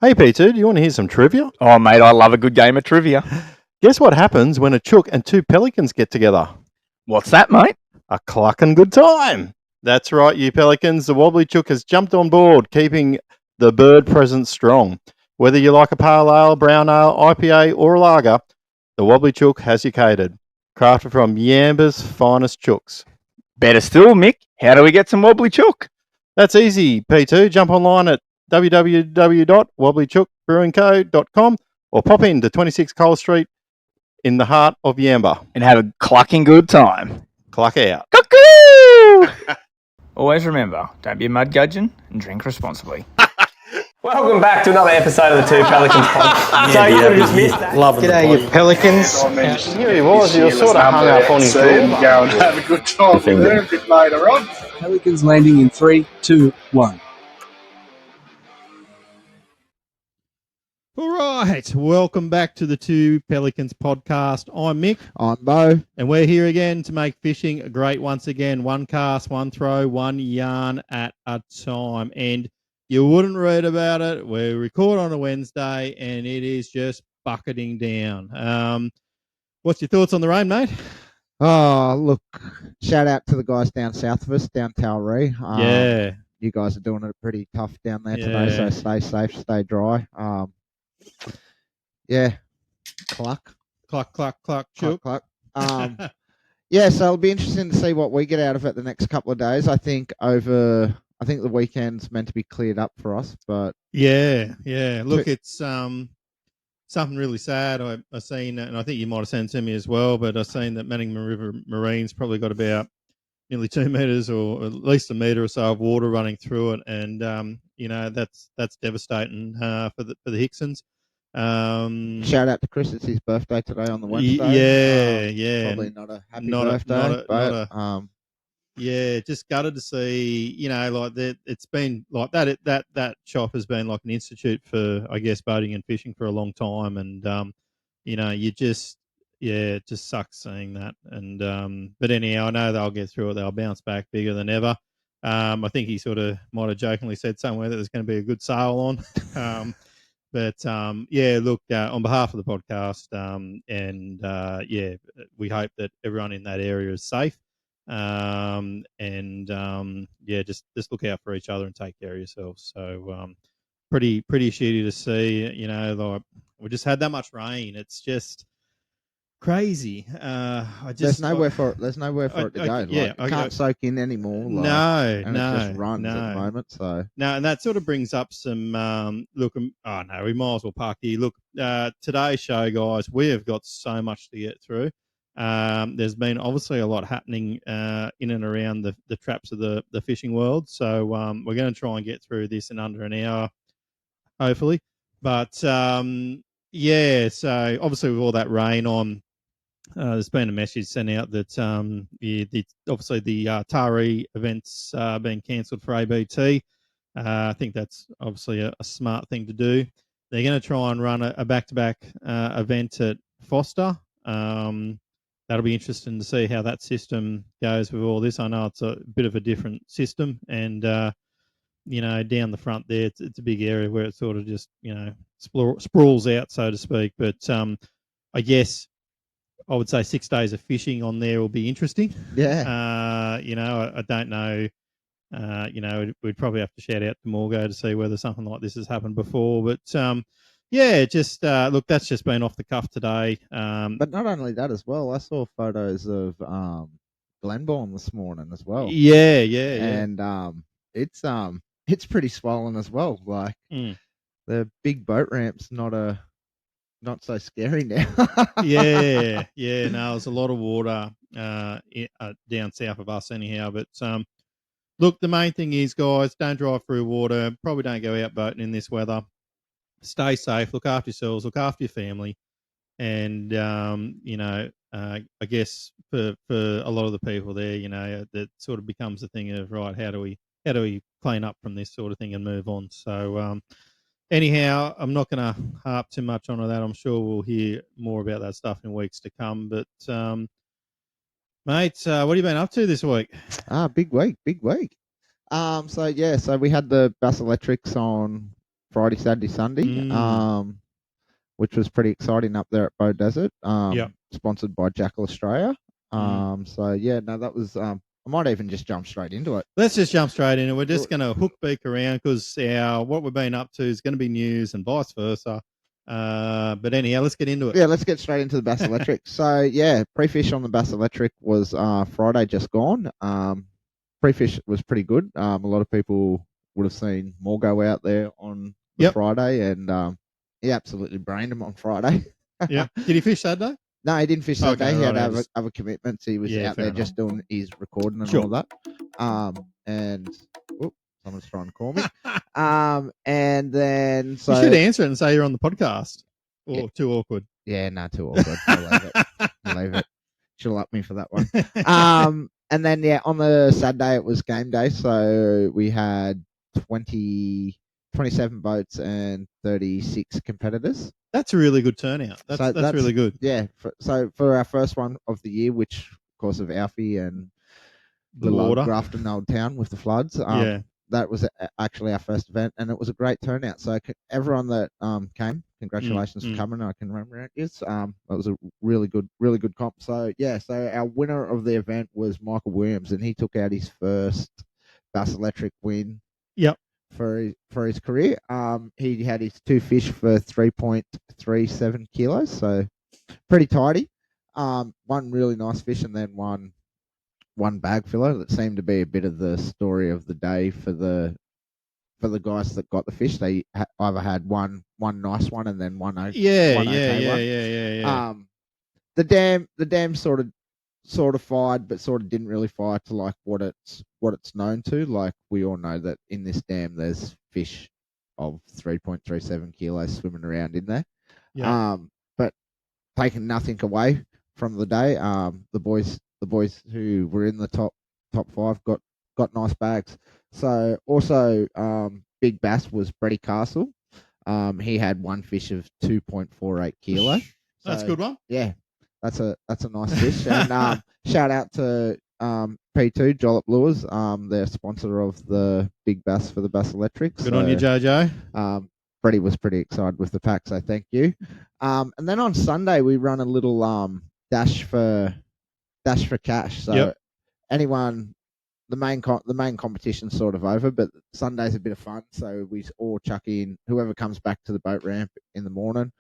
Hey, Peter, do you want to hear some trivia? Oh, mate, I love a good game of trivia. Guess what happens when a chook and two pelicans get together? What's that, mate? A clucking good time. That's right, you pelicans. The wobbly chook has jumped on board, keeping the bird presence strong. Whether you like a pale ale, brown ale, IPA, or a lager, the wobbly chook has you catered. Crafted from Yamba's finest chooks. Better still, Mick, how do we get some wobbly chook? That's easy, P2. Jump online at www.wobblychookbrewingco.com or pop into 26 Cole Street in the heart of Yamba. And have a clucking good time. Cluck out. Cuckoo! Always remember, don't be a mud gudgeon and drink responsibly. Welcome back to another episode of the Two Pelicans Podcast. So you would have just missed that. G'day, you Pelicans. Here he was. You were sort of hung up on his Go and have a good time with her a bit later on. Pelicans landing in 3, 2, 1. All right, welcome back to the Two Pelicans Podcast. I'm Mick. I'm Bo. And we're here again to make fishing great once again. One cast, one throw, one yarn at a time. And you wouldn't read about it. We record on a Wednesday, and it is just bucketing down. What's your thoughts on the rain, mate? Oh, look, shout out to the guys down south of us, down Talree. Yeah. You guys are doing it pretty tough down there today, so stay safe, stay dry. Yeah. Cluck. Cluck, cluck, cluck, chook. Cluck, cluck. Yeah, so it'll be interesting to see what we get out of it the next couple of days. I think the weekend's meant to be cleared up for us, but Yeah. Look, it's something really sad. I've seen, and I think you might have sent it to me as well, but I've seen that Manningham River Marine's probably got about nearly 2 metres or at least a metre or so of water running through it, and that's devastating for the Hicksons. shout out to Chris. It's his birthday today on the Wednesday. Yeah. Probably not a happy birthday, Yeah, just gutted to see, like that. It's been like that. That shop has been like an institute for, I guess, boating and fishing for a long time, and it just sucks seeing that. And but anyhow, I know they'll get through it. They'll bounce back bigger than ever. I think he sort of might have jokingly said somewhere that there's going to be a good sale on. Look, on behalf of the podcast, we hope that everyone in that area is safe. Just look out for each other and take care of yourselves. So, pretty shitty to see, like we just had that much rain. It's just crazy. There's nowhere for it to go. It can't soak in anymore. It just runs at the moment. So no, and that sort of brings up some we might as well park here. Look, today's show, guys, we have got so much to get through. There's been obviously a lot happening in and around the traps of the fishing world. So we're going to try and get through this in under an hour, hopefully. But so obviously with all that rain on, there's been a message sent out that obviously the Taree event's been cancelled for ABT. I think that's obviously a smart thing to do. They're going to try and run a back-to-back event at Foster. That'll be interesting to see how that system goes with all this. I know it's a bit of a different system, and down the front there, it's a big area where it sort of just sprawls out, so to speak. But I guess I would say 6 days of fishing on there will be interesting. Yeah. I don't know. We'd probably have to shout out to Morgo to see whether something like this has happened before. But look, that's just been off the cuff today. But not only that as well, I saw photos of Glenbourne this morning as well. Yeah. And it's pretty swollen as well. Like the big boat ramp's not so scary now. Yeah. No, there's a lot of water down south of us anyhow. But look, the main thing is, guys, don't drive through water. Probably don't go out boating in this weather. Stay safe. Look after yourselves. Look after your family. And I guess for a lot of the people there, that sort of becomes a thing of, right, how do we clean up from this sort of thing and move on? So anyhow, I'm not going to harp too much on that. I'm sure we'll hear more about that stuff in weeks to come. But, mate, what have you been up to this week? Big week. So we had the Bass Electrics on Friday, Saturday, Sunday. Which was pretty exciting up there at Bow Desert. Sponsored by Jackal Australia. So yeah, no, that was. I might even just jump straight into it. Let's just jump straight in, and we're just going to hook beak around because what we've been up to is going to be news and vice versa. But anyhow, let's get into it. Yeah, let's get straight into the Bass Electric. So yeah, pre-fish on the Bass Electric was Friday just gone. Pre-fish was pretty good. A lot of people would have seen more go out there on the Friday, and he absolutely brained him on Friday. Yeah. Did he fish Saturday? No, he didn't fish Saturday. Okay, he had right, other commitments. He was out there fair just doing his recording and Sure. all that. And someone's trying to call me. And then so You should answer it and say you're on the podcast. Or too awkward. Yeah, no, too awkward. I'll leave it. She'll up me for that one. And then on the Saturday it was game day, so we had 27 boats and 36 competitors. That's a really good turnout. That's really good. Yeah. For our first one of the year, which of course of Alfie and The little water. old Grafton Old Town with the floods. That was actually our first event, and it was a great turnout. So everyone that came, congratulations for coming. I can remember it. It was a really good comp. So so our winner of the event was Michael Williams, and he took out his first Bass Electric win. Yep. For his career, he had his 2 fish for 3.37 kilos, so pretty tidy. One really nice fish, and then one bag filler that seemed to be a bit of the story of the day for the guys that got the fish. They either had one nice one and then one okay one. The dam sort of fired, but sort of didn't really fire to like what it's known to. Like we all know that in this dam there's fish of 3.37 kilos swimming around in there. But taking nothing away from the day, the boys who were in the top 5 got nice bags. So also big bass was Brady Castle. He had one fish of 2.48 kilo. That's a good one. Yeah, that's a nice fish. And shout out to P2 Jollop Lures, they're sponsor of the big bass for the Bass Electric. Good on you, Jojo. Freddie was pretty excited with the pack, so thank you. And then on Sunday we run a little dash for cash. So anyone, the main competition's sort of over, but Sunday's a bit of fun. So we all chuck in, whoever comes back to the boat ramp in the morning.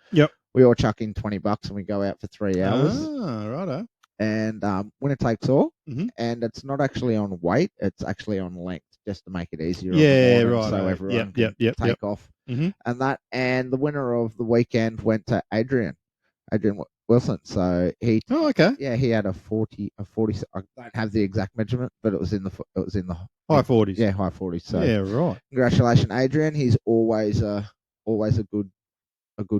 We all chuck in $20 and we go out for 3 hours. Righto. And winner takes all. Mm-hmm. And it's not actually on weight; it's actually on length, just to make it easier. Yeah, right. So everyone can take off. Mm-hmm. And the winner of the weekend went to Adrian Wilson. So he he had a 40. I don't have the exact measurement, but it was in the high 40s. Yeah, high 40s. So right. Congratulations, Adrian. He's always a good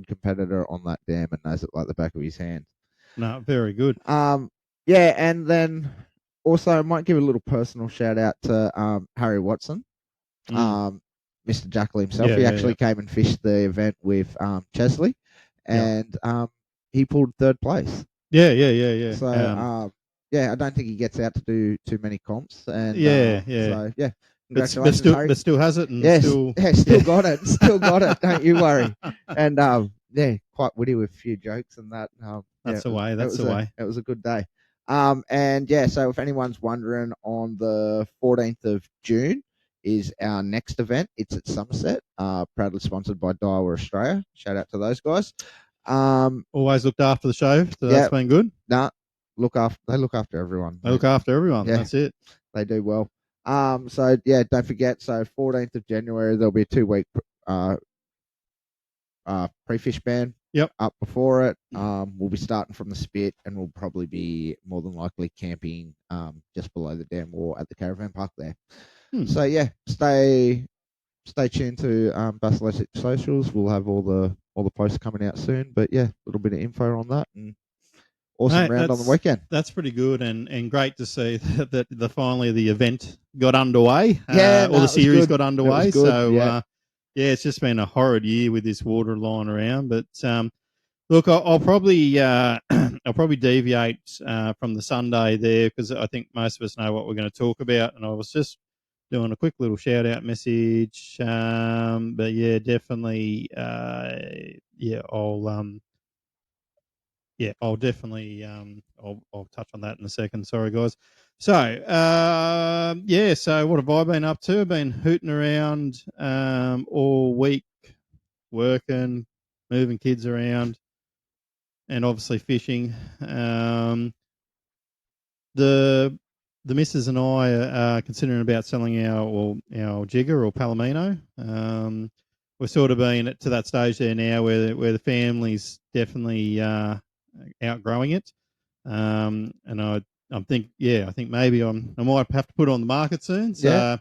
competitor on that dam and knows it like the back of his hand. No, very good. And then also I might give a little personal shout out to Harry Watson. Mr. Jackal himself. He actually came and fished the event with Chesley, and he pulled 3rd place. Yeah. So I don't think he gets out to do too many comps. And So congratulations, Harry. But still has it. And still got it. Still got it. Don't you worry. And quite witty with a few jokes and that. That's the way. That's the way. It was a good day. So if anyone's wondering, on the 14th of June is our next event. It's at Somerset, proudly sponsored by Daiwa Australia. Shout out to those guys. Always looked after the show, so that's been good. They look after everyone. They look after everyone. Yeah. That's it. They do well. Don't forget. So 14th of January there'll be a 2-week pre-fish ban. Up before it. We'll be starting from the spit, and we'll probably be more than likely camping just below the dam or at the caravan park there. So stay tuned to Bass Electric socials. We'll have all the posts coming out soon. But a little bit of info on that, and awesome round on the weekend. That's pretty good, and great to see that finally the event got underway. The series got underway. So it's just been a horrid year with this water lying around. But look, I'll probably deviate from the Sunday there, because I think most of us know what we're going to talk about. And I was just doing a quick little shout out message. But yeah, definitely. I'll definitely I'll touch on that in a second. Sorry, guys. So so what have I been up to? I've been hooting around all week, working, moving kids around, and obviously fishing. The missus and I are considering about selling our jigger or palomino. We're sort of been to that stage there now where the family's definitely outgrowing it. And I think maybe I might have to put it on the market soon. So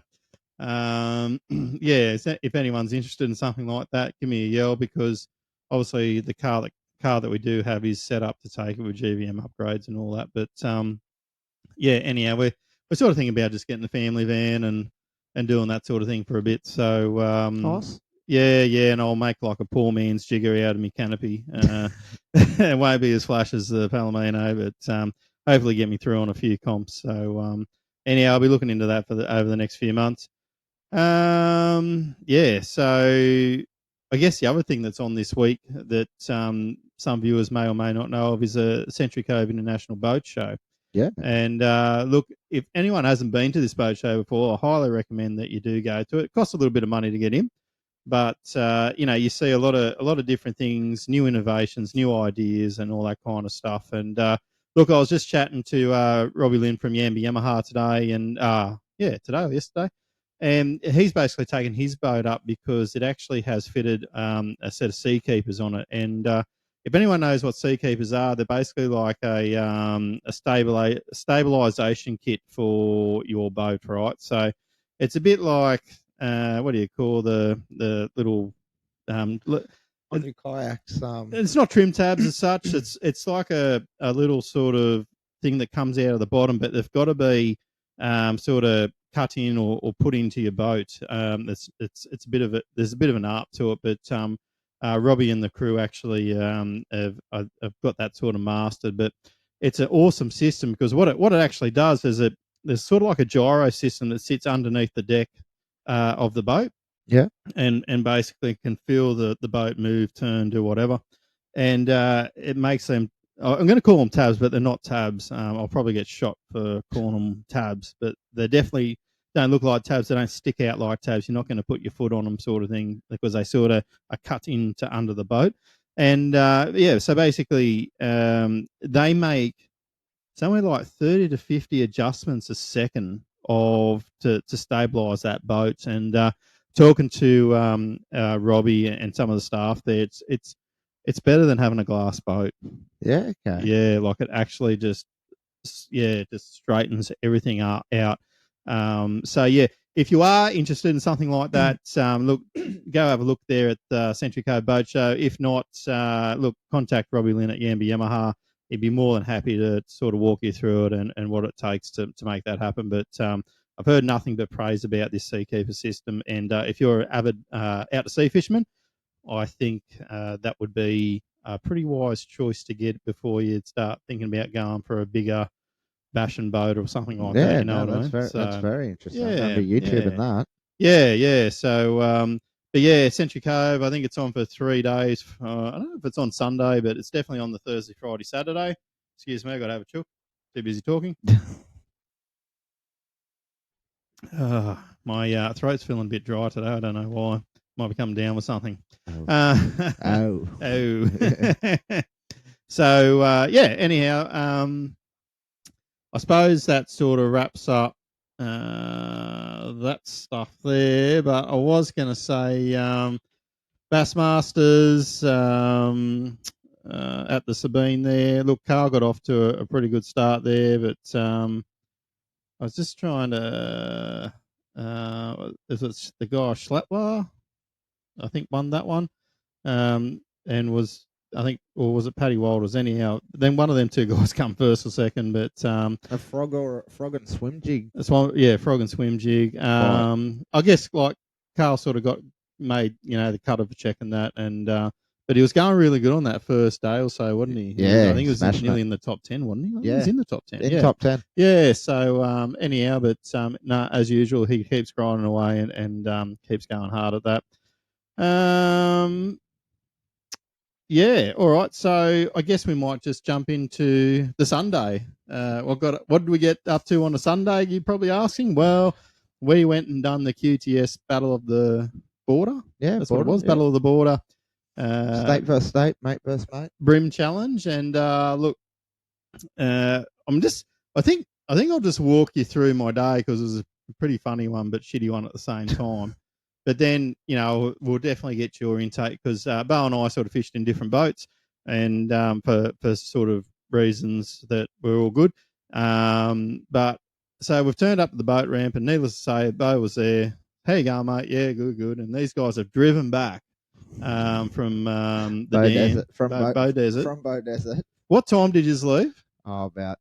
if anyone's interested in something like that, give me a yell, because obviously the car that we do have is set up to take it with GVM upgrades and all that. But anyhow, we're sort of thinking about just getting the family van and doing that sort of thing for a bit. So Nice. and I'll make like a poor man's jigger out of my canopy. It won't be as flash as the Palomino, but hopefully get me through on a few comps. So anyhow, I'll be looking into that over the next few months. So I guess the other thing that's on this week that some viewers may or may not know of is a Century Cove International Boat Show. Yeah. And look, if anyone hasn't been to this boat show before, I highly recommend that you do go to it. It costs a little bit of money to get in, but you see a lot of different things, new innovations, new ideas, and all that kind of stuff. And look, I was just chatting to Robbie Lynn from Yamba Yamaha today, and today or yesterday, and he's basically taken his boat up because it actually has fitted a set of sea keepers on it. And if anyone knows what sea keepers are, they're basically like a stabilization kit for your boat, right? So it's a bit like what do you call the little On your kayaks. it's not trim tabs as such. It's like a little sort of thing that comes out of the bottom, but they've got to be sort of cut in or put into your boat. It's a bit of there's a bit of an art to it, but Robbie and the crew actually have got that sort of mastered. But it's an awesome system, because what it actually does is there's sort of like a gyro system that sits underneath the deck of the boat. Yeah. And basically can feel the boat move, turn, do whatever. And it makes them, I'm going to call them tabs, but they're not tabs. I'll probably get shot for calling them tabs, but they definitely don't look like tabs. They don't stick out like tabs. You're not going to put your foot on them, sort of thing, because they sort of are cut into under the boat. And so basically they make somewhere like 30 to 50 adjustments a second to stabilize that boat. And talking to Robbie and some of the staff there, it's better than having a glass boat. Yeah. Okay. Yeah, like it actually just straightens everything out. If you are interested in something like that, look, go have a look there at the Century Cove Boat Show. If not, contact Robbie Lynn at Yamba Yamaha. He'd be more than happy to sort of walk you through it and what it takes to make that happen. But I've heard nothing but praise about this Seakeeper system. And if you're an avid out-to-sea fisherman, I think that would be a pretty wise choice to get before you start thinking about going for a bigger bashing boat or something like that. You know what I mean? That's very interesting. Yeah, I remember YouTubing that. Yeah. So, Century Cove, I think it's on for 3 days. I don't know if it's on Sunday, but it's definitely on the Thursday, Friday, Saturday. Excuse me, I got to have a chook. Too busy talking. My throat's feeling a bit dry today. I don't know why. Might be coming down with something. Oh. So, anyhow, I suppose that sort of wraps up that stuff there. But I was going to say Bassmasters at the Sabine there. Look, Carl got off to a pretty good start there, but I was just trying to is it the guy Schleppler? I think won that one, and was was it Paddy Walters? Anyhow, then one of them two guys come first or second, but a frog and swim jig. That's one, yeah, frog and swim jig. I guess like Carl sort of made the cut of a check and that, and but But he was going really good on that first day or so, wasn't he? Yeah, I think he was smashing nearly it. in the top 10, wasn't he? I think Yeah. he was in the top 10. In yeah. top 10. Yeah, so anyhow, but no, as usual, he keeps grinding away and keeps going hard at that. Yeah, all right. So I guess we might just jump into the Sunday. What did we get up to on a Sunday? You're probably asking. Well, we went and done the QTS Battle of the Border. Yeah, That's border, what it was. yeah. Battle of the Border. State versus state, mate versus mate. Brim challenge, and look, I think I'll just walk you through my day because it was a pretty funny one but shitty one at the same time. But then, we'll definitely get your intake because Bo and I sort of fished in different boats and for sort of reasons that were all good. But so we've turned up at the boat ramp and needless to say, Bo was there. How you going, mate? Yeah, good. And these guys have driven back from the Bow dam. Desert. Bow Desert. From Bow Desert. What time did you leave? Oh, about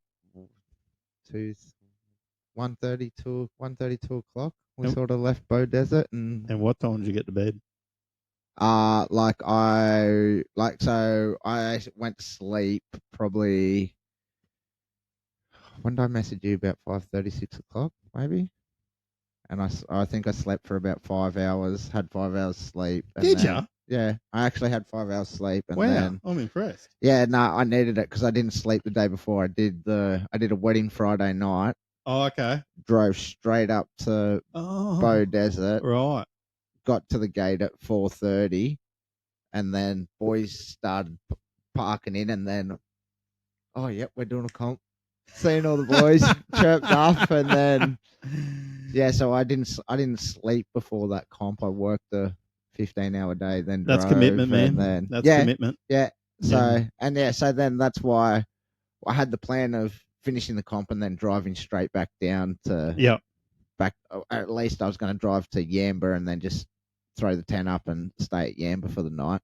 1:30 to 2 o'clock. We And- sort of left Bow Desert and And what time did you get to bed? I went to sleep probably. When did I message you? About 5:30, 6 o'clock, maybe. And I think I slept for about 5 hours. Had 5 hours sleep. And Did then, ya? Yeah, I actually had 5 hours sleep. And Wow, then, I'm impressed. yeah, no, I needed it because I didn't sleep the day before. I did a wedding Friday night. Oh, okay. Drove straight up to Bow Desert. Right. Got to the gate at 4:30, and then boys started parking in, and then, oh yep, we're doing a comp. Seeing all the boys chirped up, and then yeah, so I didn't sleep before that comp. I worked a 15-hour day, then That's drove, commitment, man. and then That's commitment. Yeah. So so then that's why I had the plan of finishing the comp and then driving straight back down to back. At least I was going to drive to Yamba and then just throw the tent up and stay at Yamba for the night.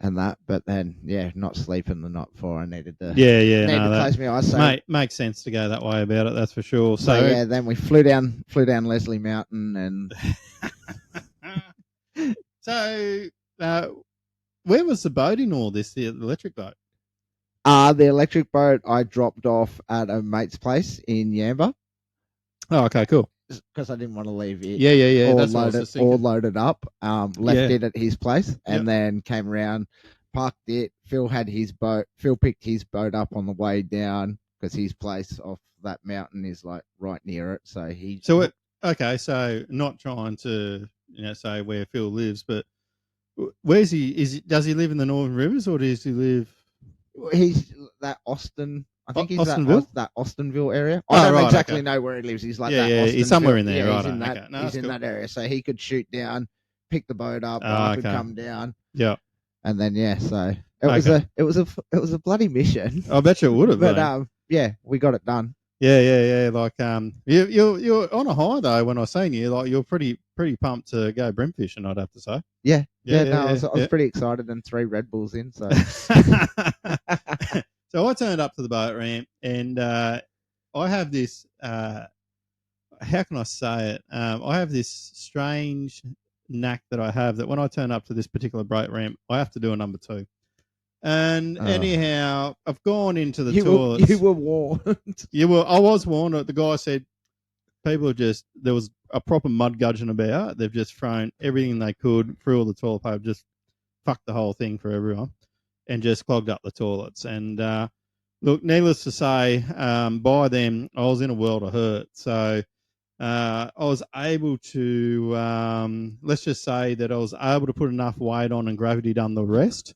And that, but then not sleeping the night before. I needed to close my eyes. So, makes sense to go that way about it. That's for sure. So then we flew down Leslie Mountain and. So, where was the boat in all this? The electric boat. The electric boat I dropped off at a mate's place in Yamba. Oh, okay, cool. Because I didn't want to leave it. Yeah. All loaded up. Left it at his place and then came around, parked it. Phil picked his boat up on the way down because his place off that mountain is like right near it. So he. So so not trying to say where Phil lives, but where's he? Does he live in the Northern Rivers or does he live? He's that Austin. I think he's that Austinville area. I don't exactly know where he lives. He's like that. He's somewhere in there. He's in that. He's in that area, so he could shoot down, pick the boat up, I could come down. Yeah, and then so it was a bloody mission. I bet you it would have. But we got it done. Yeah. Like you're on a high though. When I seen you, like you're pretty pumped to go brim fishing. I'd have to say. I was pretty excited and 3 Red Bulls in. So. So I turned up to the boat ramp and I have this. How can I say it? I have this strange knack that I have that when I turn up to this particular boat ramp, I have to do a number 2. And anyhow, I've gone into the toilets. You were warned. I was warned. The guy said people there was a proper mud gudgeon about. They've just thrown everything they could through all the toilet paper, just fucked the whole thing for everyone and just clogged up the toilets. And look, needless to say, by then I was in a world of hurt. So I was able to, let's just say that I was able to put enough weight on and gravity done the rest.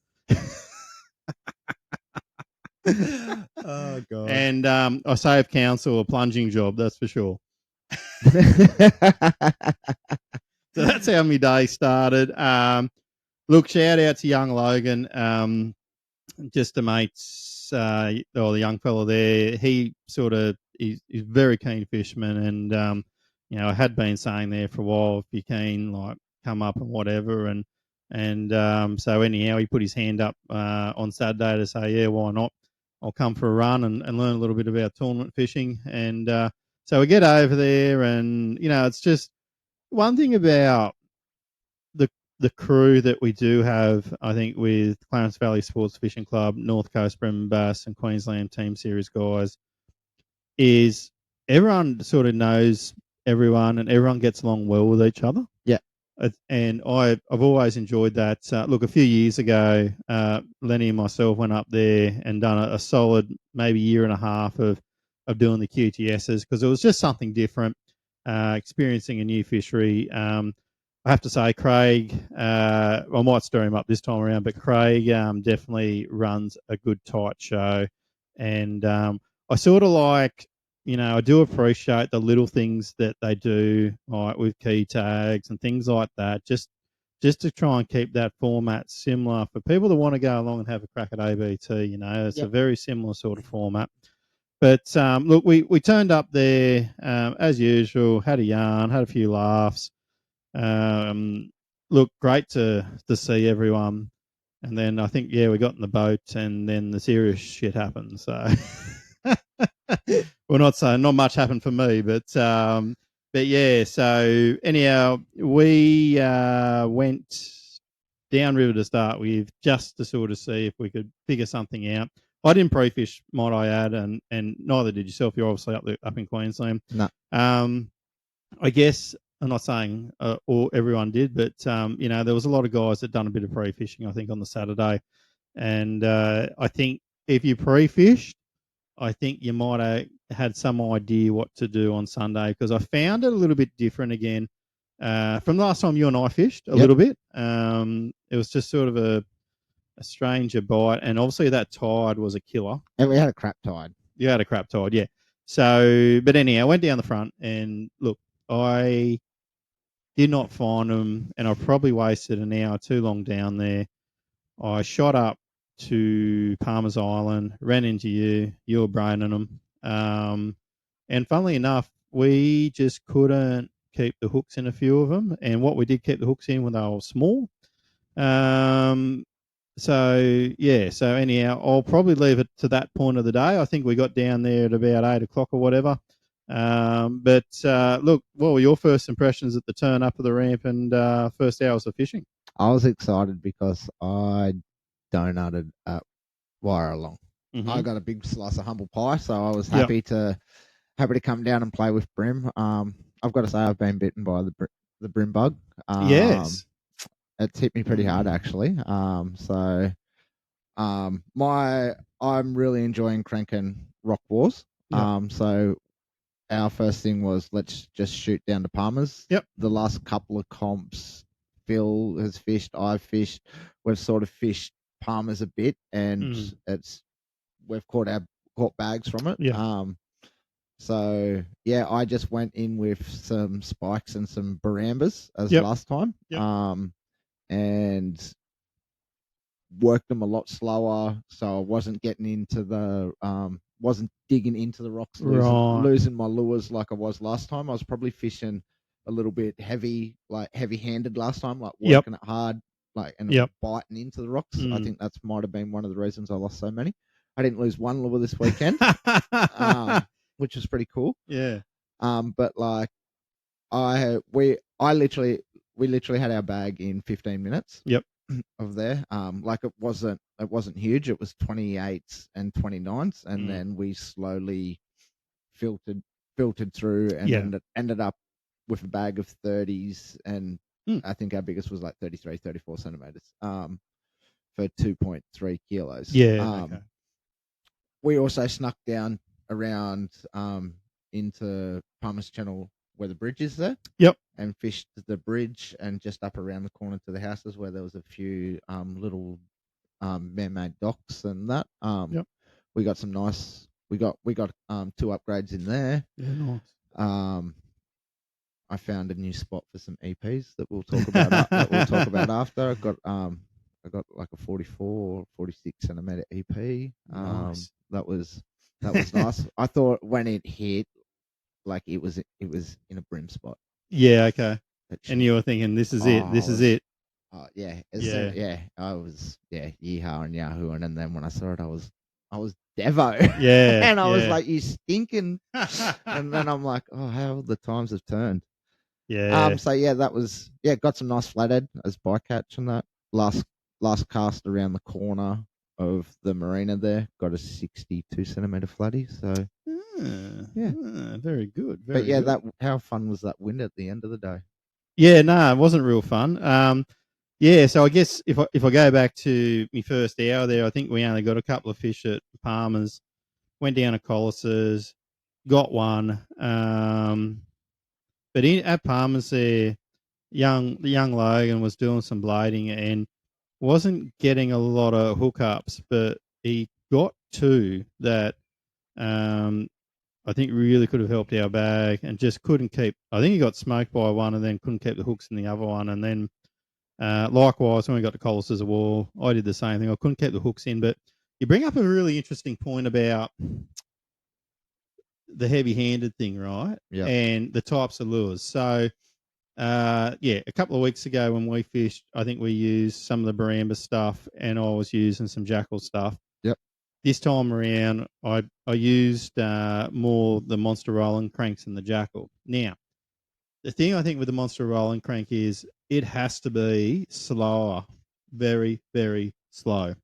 Oh god! And I saved council a plunging job, that's for sure. So that's how my day started. Look, shout out to young Logan, just a mates, or the young fella there. He's a very keen fisherman, and I had been saying there for a while, if you keen, like come up and whatever, and so anyhow, he put his hand up on Saturday to say, yeah, why not? I'll come for a run and learn a little bit about tournament fishing. And so we get over there and, it's just one thing about the the crew that we do have, I think, with Clarence Valley Sports Fishing Club, North Coast Bremen Bass, and Queensland Team Series guys, is everyone sort of knows everyone and everyone gets along well with each other. Yeah. And I've always enjoyed that. Look, a few years ago, Lenny and myself went up there and done a solid maybe year and a half of doing the QTSs because it was just something different, experiencing a new fishery. I have to say, Craig, I might stir him up this time around, but Craig definitely runs a good, tight show. And I sort of like, I do appreciate the little things that they do, like with key tags and things like that, just to try and keep that format similar for people that want to go along and have a crack at ABT. It's a very similar sort of format. But look, we turned up there as usual, had a yarn, had a few laughs. Look, great to see everyone. And then I think, we got in the boat and then the serious shit happened. So, well, not much happened for me, but yeah. So anyhow, we went downriver to start with just to sort of see if we could figure something out. I didn't pre-fish, might I add, and neither did yourself. You're obviously up in Queensland. No. I guess I'm not saying or everyone did, but there was a lot of guys that done a bit of pre-fishing, I think, on the Saturday. And I think if you pre-fished, I think you might have had some idea what to do on Sunday because I found it a little bit different again from the last time you and I fished a little bit. It was just sort of a stranger bite, and obviously that tide was a killer. And we had a crap tide. You had a crap tide, yeah. So, but anyhow, I went down the front and look, I did not find them, and I probably wasted an hour too long down there. I shot up to Palmer's Island, ran into you were braining them. And funnily enough, we just couldn't keep the hooks in a few of them. And what we did keep the hooks in when they were small. So anyhow, I'll probably leave it to that point of the day. I think we got down there at about 8 o'clock or whatever. But look, what were your first impressions at the turn up of the ramp and first hours of fishing? I was excited because I donated at Whyalong. Mm-hmm. I got a big slice of humble pie, so I was happy to come down and play with brim. I've got to say I've been bitten by the brim bug. Yes, it's hit me pretty hard actually. I'm really enjoying cranking rock wars. So our first thing was let's just shoot down to Palmer's. Yep. The last couple of comps, Phil has fished, I've fished. We've sort of fished Palmer's a bit, and we've caught bags from it. Yeah. So yeah, I just went in with some spikes and some barambas as last time. Yep. And worked them a lot slower, so I wasn't getting into wasn't digging into the rocks, losing my lures like I was last time. I was probably fishing a little bit heavy-handed last time, like working it hard, biting into the rocks. I think that's might have been one of the reasons I lost so many. I didn't lose one lure this weekend, which was pretty cool. Yeah. But like we literally had our bag in 15 minutes. Yep. Of there. Like it wasn't huge. It was 28s and 29s, and then we slowly filtered through and ended up with a bag of 30s, and I think our biggest was like 33, 34 centimeters. For 2.3 kilos. Yeah. Okay. We also snuck down around into Palmer's Channel where the bridge is there. Yep. And fished the bridge and just up around the corner to the houses where there was a few little man-made docks and that. Yep. We got some nice. We got 2 upgrades in there. Yeah, nice. I found a new spot for some EPs that we'll talk about. After. I got like a 44 or 46 centimeter EP. Nice. That was nice. I thought when it hit, like it was in a brim spot. Yeah, okay. And you were thinking, this is it. This is it. Yeah. I was yeehaw and yahooing, and then when I saw it, I was Devo. Yeah. And I was like, you stinking. And then I'm like, oh, how the times have turned. Yeah. So yeah, that was got some nice flathead as bycatch on that last cast around the corner of the marina there. Got a 62 centimeter flatty. So Very good. but Very yeah, good. how fun was that wind at the end of the day? Yeah, no, it wasn't real fun. Yeah, so I guess if I go back to my first hour there, I think we only got a couple of fish at Palmer's. Went down to Collis's, got one. But at Palmer's there, the young Logan was doing some blading and wasn't getting a lot of hookups, but he got two that I think really could have helped our bag and just couldn't keep. I think he got smoked by one and then couldn't keep the hooks in the other one. And then likewise, when we got to Collis as a wall, I did the same thing. I couldn't keep the hooks in. But you bring up a really interesting point about the heavy-handed thing, right? Yeah. And the types of lures. So, a couple of weeks ago when we fished, I think we used some of the Baramba stuff and I was using some Jackal stuff. Yep. This time around, I used more the Monster Rolling Cranks and the Jackal. Now, the thing I think with the Monster Rolling Crank is it has to be slower, very, very slow.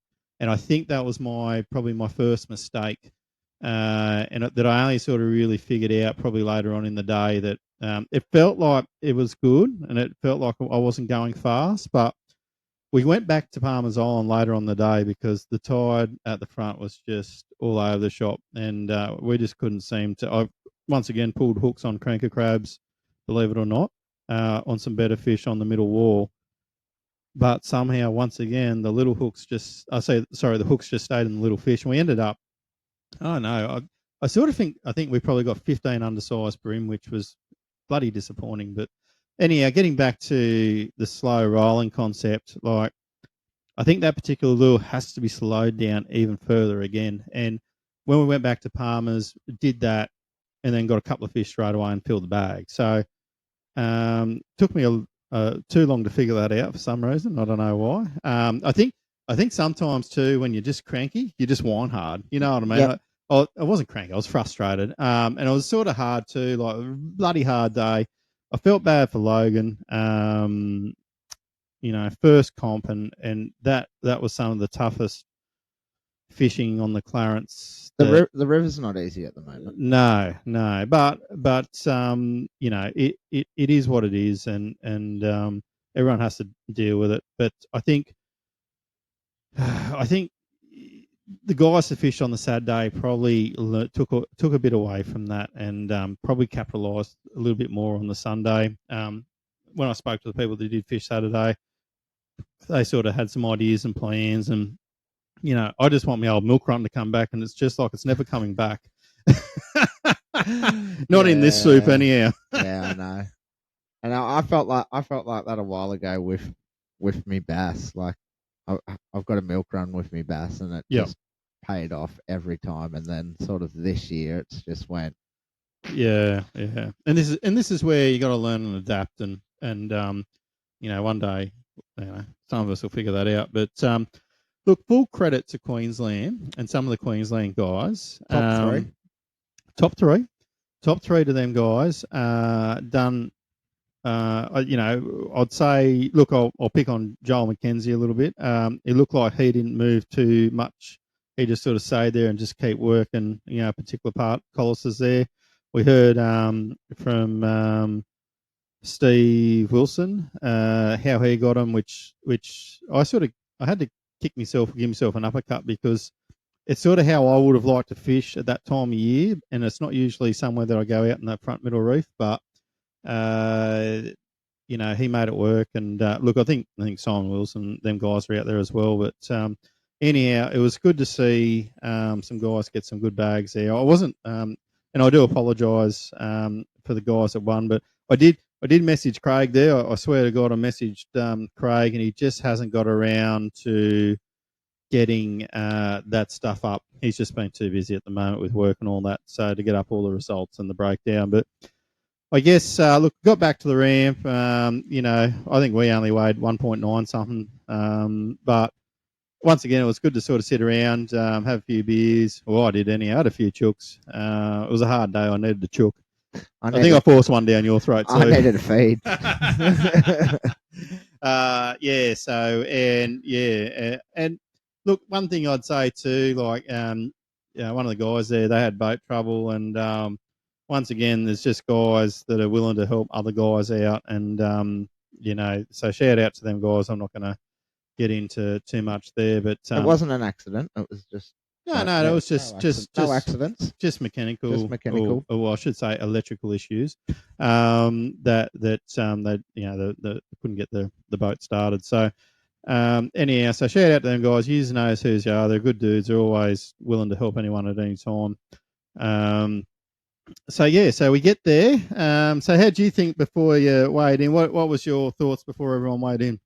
And I think that was probably my first mistake, and that I only sort of really figured out probably later on in the day that it felt like it was good and it felt like I wasn't going fast, but we went back to Palmer's Island later on the day because the tide at the front was just all over the shop, and we just couldn't seem to. I once again pulled hooks on cranker crabs, believe it or not, on some better fish on the middle wall. But somehow, once again, the hooks just stayed in the little fish, and we ended up. Oh no, I sort of think we probably got 15 undersized bream, which was bloody disappointing. But anyhow, getting back to the slow rolling concept, like I think that particular lure has to be slowed down even further again. And when we went back to Palmer's, did that, and then got a couple of fish straight away and filled the bag. So took me too long to figure that out for some reason. I don't know why. I think sometimes too when you're just cranky, you just whine hard. You know what I mean? Yep. I wasn't cranky. I was frustrated. And it was sort of hard too, like a bloody hard day. I felt bad for Logan. First comp and that was some of the toughest fishing on the Clarence. The river's not easy at the moment. No, but it is what it is, and everyone has to deal with it. But I think the guys that fished on the Saturday probably took a bit away from that, and probably capitalised a little bit more on the Sunday. When I spoke to the people that did fish Saturday, they sort of had some ideas and plans, and I just want my old milk run to come back, and it's just like it's never coming back. Not in this soup, anyhow. Yeah, I know. And I felt like that a while ago with me bass. Like I've got a milk run with me bass, and it just paid off every time. And then sort of this year, it's just went. Yeah. And this is where you got to learn and adapt, and one day, some of us will figure that out. But look, full credit to Queensland and some of the Queensland guys. Top three to them guys. Done. I'd say, look, I'll pick on Joel McKenzie a little bit. It looked like he didn't move too much. He just sort of stayed there and just keep working, a particular part. Collis is there. We heard from Steve Wilson how he got him, which I had to give myself an uppercut because it's sort of how I would have liked to fish at that time of year, and it's not usually somewhere that I go out in that front middle reef, but he made it work. And look, I think Simon Wilson, them guys are out there as well. But anyhow, it was good to see some guys get some good bags there. I wasn't, and I do apologise for the guys that won, but I did message Craig there. I swear to God, I messaged Craig, and he just hasn't got around to getting that stuff up. He's just been too busy at the moment with work and all that, so to get up all the results and the breakdown. But I guess, look, got back to the ramp. I think we only weighed 1.9 something. But once again, it was good to sort of sit around, have a few beers. Well, I did anyhow. I had a few chooks. It was a hard day. I needed a chook. I think I forced one down your throat too. I needed a feed. And look, one thing I'd say too, like, one of the guys there, they had boat trouble, and once again, there's just guys that are willing to help other guys out, and so shout out to them guys. I'm not going to get into too much there, but it wasn't an accident. It was just no, it was just no accidents. Just mechanical. Just mechanical. Or I should say electrical issues. That they couldn't get the boat started. So anyhow, so shout out to them guys. You know who they are. They're good dudes. They're always willing to help anyone at any time. So we get there. So how do you think before you weighed in? What was your thoughts before everyone weighed in?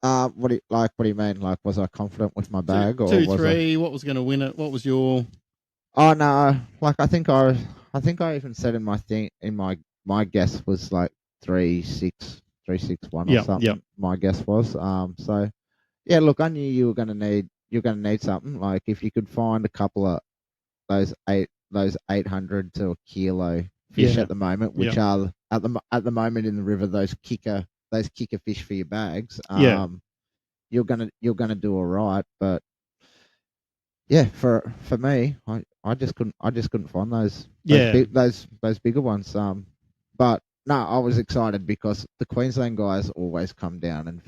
What do you mean? Like, was I confident with my bag, or two, was three? What was going to win it? What was your? Oh no! Like, I think I even said in my thing, my guess was like 3-6, 3-6-1 or something. Yep. My guess was. So yeah, look, I knew you're going to need something. Like, if you could find a couple of those 800 to a kilo fish at the moment, which are at the moment in the river, those kicker fish for your bags. You're gonna do all right. But yeah, for me, I just couldn't find those bigger ones. But no, I was excited because the Queensland guys always come down and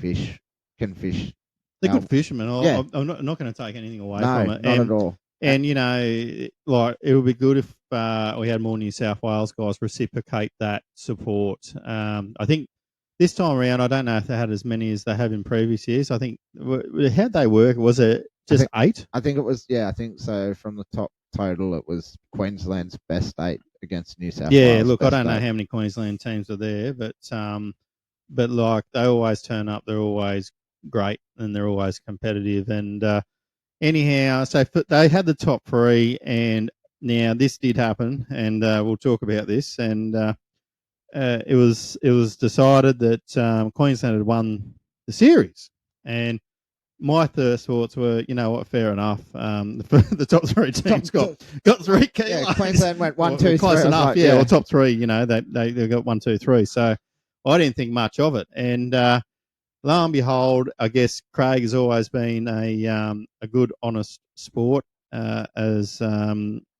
can fish. They're good fishermen. I'm not going to take anything away from it. Not at all. And like, it would be good if we had more New South Wales guys reciprocate that support. I think this time around, I don't know if they had as many as they have in previous years. I think, how'd they work? Was it just 8? I think it was, I think so. From the top total, it was Queensland's best 8 against New South Wales. Yeah, look, I don't know how many Queensland teams are there, but like, they always turn up. They're always great and they're always competitive. And anyhow, so they had the top 3, and now this did happen, and we'll talk about this. And it was decided that Queensland had won the series, and my first thoughts were, you know what, fair enough. The top 3 teams got 3 kilos. Yeah, Queensland went 1, 2, 3. Close enough, or top 3. They got 1, 2, 3. So I didn't think much of it, and lo and behold, I guess Craig has always been a good, honest sport. As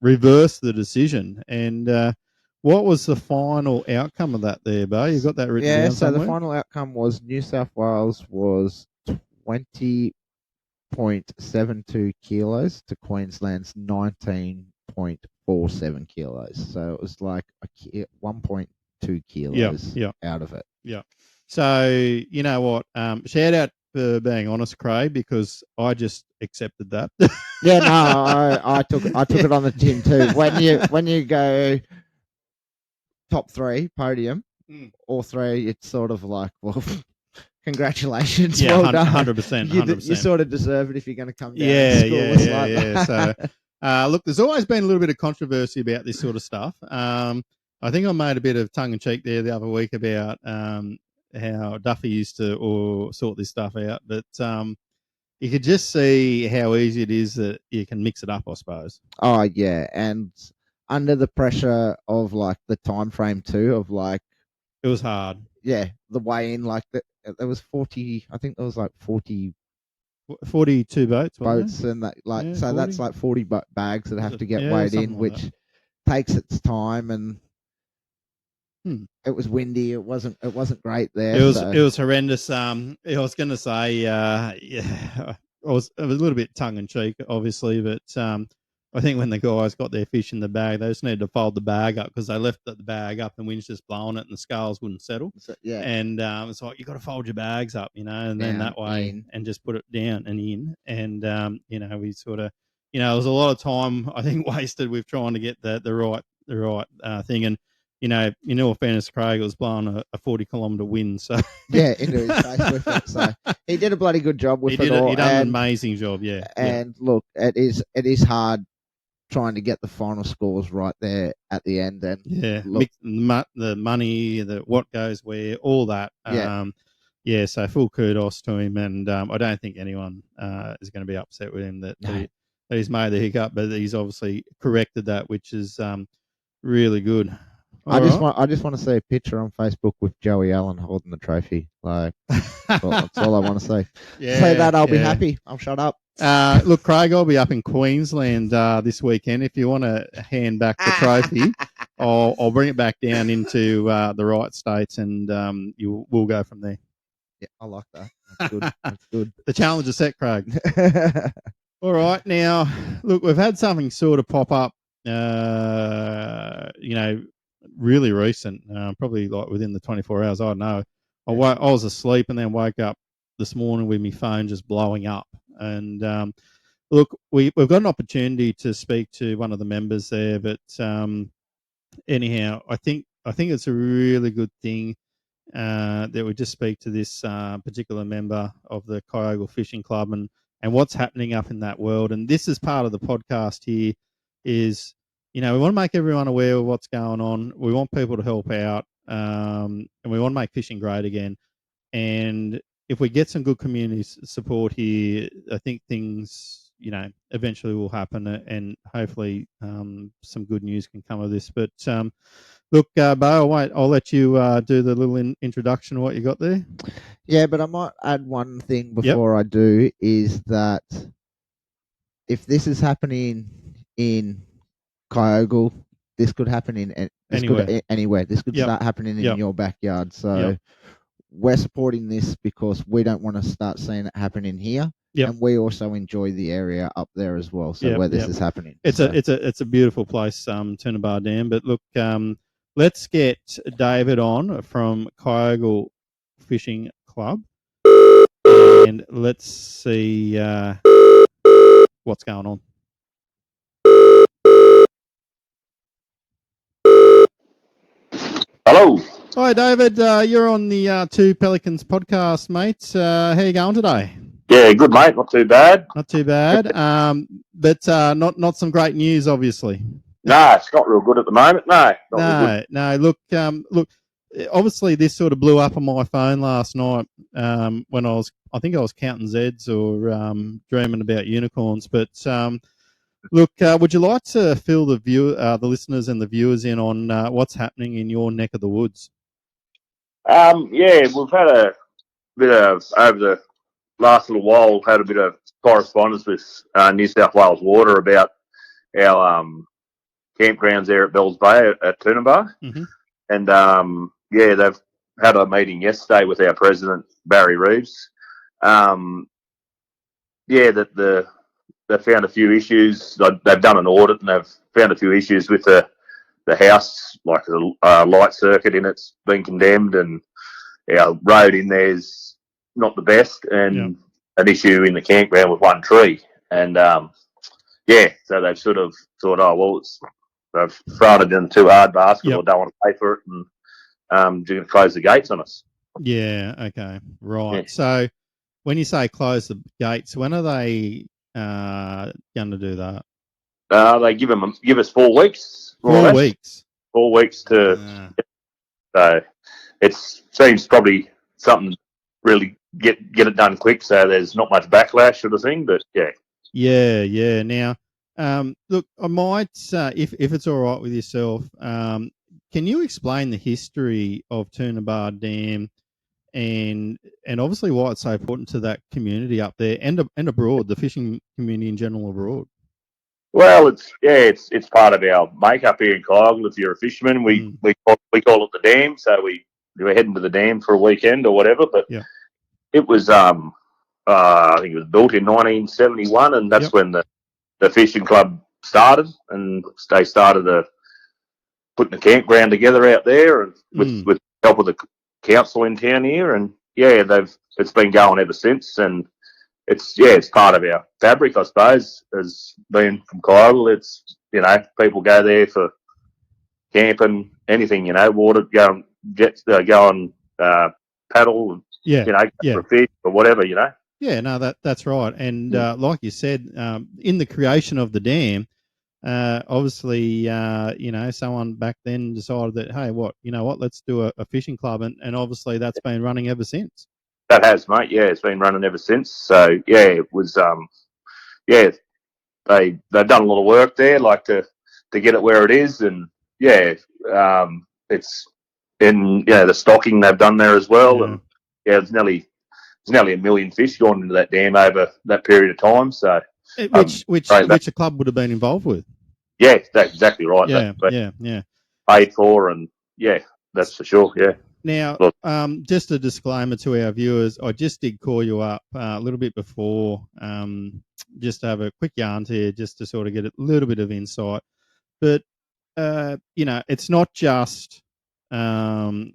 reversed the decision, and what was the final outcome of that there, Bo? You got that written down somewhere? So the final outcome was New South Wales was 20.72 kilos to Queensland's 19.47 kilos. So it was like 1.2 kilos out of it. Yeah. So, you know what? Shout out for being honest, Craig, because I just accepted that. Yeah, no, I took it on the chin too. When you go top 3 podium, all 3, it's sort of like, well, congratulations, well done. 100%. You sort of deserve it if you're going to come down. Yeah. So, look, there's always been a little bit of controversy about this sort of stuff. I think I made a bit of tongue in cheek there the other week about how Duffy used to sort this stuff out, but you could just see how easy it is that you can mix it up, I suppose. Oh yeah, and under the pressure of like the time frame too, of like, it was hard. Yeah, the weigh in, like there was 40. I think there was like 42 boats, and that, like, so 40? that's like 40 bags that have to get weighed in, which takes its time, and it was windy. It wasn't great there. It was horrendous. I was going to say, I was a little bit tongue in cheek, obviously, but I think when the guys got their fish in the bag, they just needed to fold the bag up because they left the bag up and wind's just blowing it and the scales wouldn't settle. So, yeah, and it's like, you got to fold your bags up, and then that way and just put it down and in, and we sort of, there was a lot of time I think wasted with trying to get the right thing. And in all fairness, Craig, was blowing a 40-kilometre wind. So yeah, into his face with it. So he did a bloody good job with it all. He done an amazing job, yeah. And look, it is hard trying to get the final scores right there at the end. And look, the money, what goes where, all that. So full kudos to him. And I don't think anyone is going to be upset with him that he's made the hiccup, but he's obviously corrected that, which is Really good. I just want to see a picture on Facebook with Joey Allen holding the trophy. Like that's all I want to say. Say that, I'll be happy. I'll shut up. Look, Craig, I'll be up in Queensland this weekend. If you want to hand back the trophy, I'll bring it back down into the right states, and we'll go from there. Yeah, I like that. That's good. That's good. The challenge is set, Craig. All right, now look, we've had something sort of pop up. Really recent, probably like within the 24 hours. I don't know. I was asleep and then woke up this morning with my phone just blowing up. And look, we've got an opportunity to speak to one of the members there, but anyhow, I think it's a really good thing that we just speak to this particular member of the Kyogle Fishing Club and what's happening up in that world. And this is part of the podcast here is, we want to make everyone aware of what's going on. We want people to help out, and we want to make fishing great again. And if we get some good community support here, I think things, eventually will happen, and hopefully some good news can come of this. But look, Bo, I'll let you do the little introduction of what you got there. Yeah, but I might add one thing before I do, is that if this is happening in Kyogle, this could happen anywhere. This could start happening in your backyard. So we're supporting this because we don't want to start seeing it happening here. And we also enjoy the area up there as well. So where this is happening. It's a beautiful place, Toonabar Dam. But look, let's get David on from Kyogle Fishing Club, and let's see what's going on. Hello. Hi, David. You're on the Two Pelicans podcast, mate. How you going today? Yeah, good, mate. Not too bad. Not too bad. But not some great news, obviously. No, it's not real good at the moment. No. No. Look. Obviously, this sort of blew up on my phone last night when I think I was counting Zeds or dreaming about unicorns. But look, would you like to fill the listeners and the viewers in on what's happening in your neck of the woods? Yeah, we've had a bit of, over the last little while, had a bit of correspondence with New South Wales Water about our campgrounds there at Bells Bay at Toonabar. Mm-hmm. And, they've had a meeting yesterday with our president, Barry Reeves. That they've found a few issues. They've done an audit and they've found a few issues with the house, like the light circuit in it's been condemned, and our road in there's not the best, and an issue in the campground with one tree. And so they've sort of thought, they've thrown it in a too hard basket or don't want to pay for it, and they're going to close the gates on us. Yeah, okay, right. Yeah. So when you say close the gates, when are they going to do that? They give us 4 weeks. 4 weeks. 4 weeks to. So it seems probably something really get it done quick, so there's not much backlash sort of thing. But yeah. Now, look, I might, if it's all right with yourself, can you explain the history of Toonabar Dam and obviously why it's so important to that community up there and abroad, the fishing community in general abroad? Well, it's part of our makeup here in Kyogle. If you're a fisherman, we call it the dam. So we're heading to the dam for a weekend or whatever. But it was I think it was built in 1971, and that's when the fishing club started, and they started putting a campground together out there, and with the help of the council in town here, and it's been going ever since, and it's part of our fabric, I suppose, as being from Kyogle. It's, people go there for camping, anything, water, go and paddle, go for a fish or whatever, Yeah, no, that's right. And like you said, in the creation of the dam, obviously, someone back then decided that, hey, let's do a fishing club, and obviously that's been running ever since. That has, mate. Yeah, it's been running ever since. So it was, they've done a lot of work there, like to get it where it is, and it's in the stocking they've done there as well, and there's nearly a million fish gone into that dam over that period of time. So which a club would have been involved with. Yeah, that's exactly right. Yeah. Paid for, and that's for sure. Yeah. Now, just a disclaimer to our viewers, I just did call you up a little bit before, just to have a quick yarn here, just to sort of get a little bit of insight. But it's not just a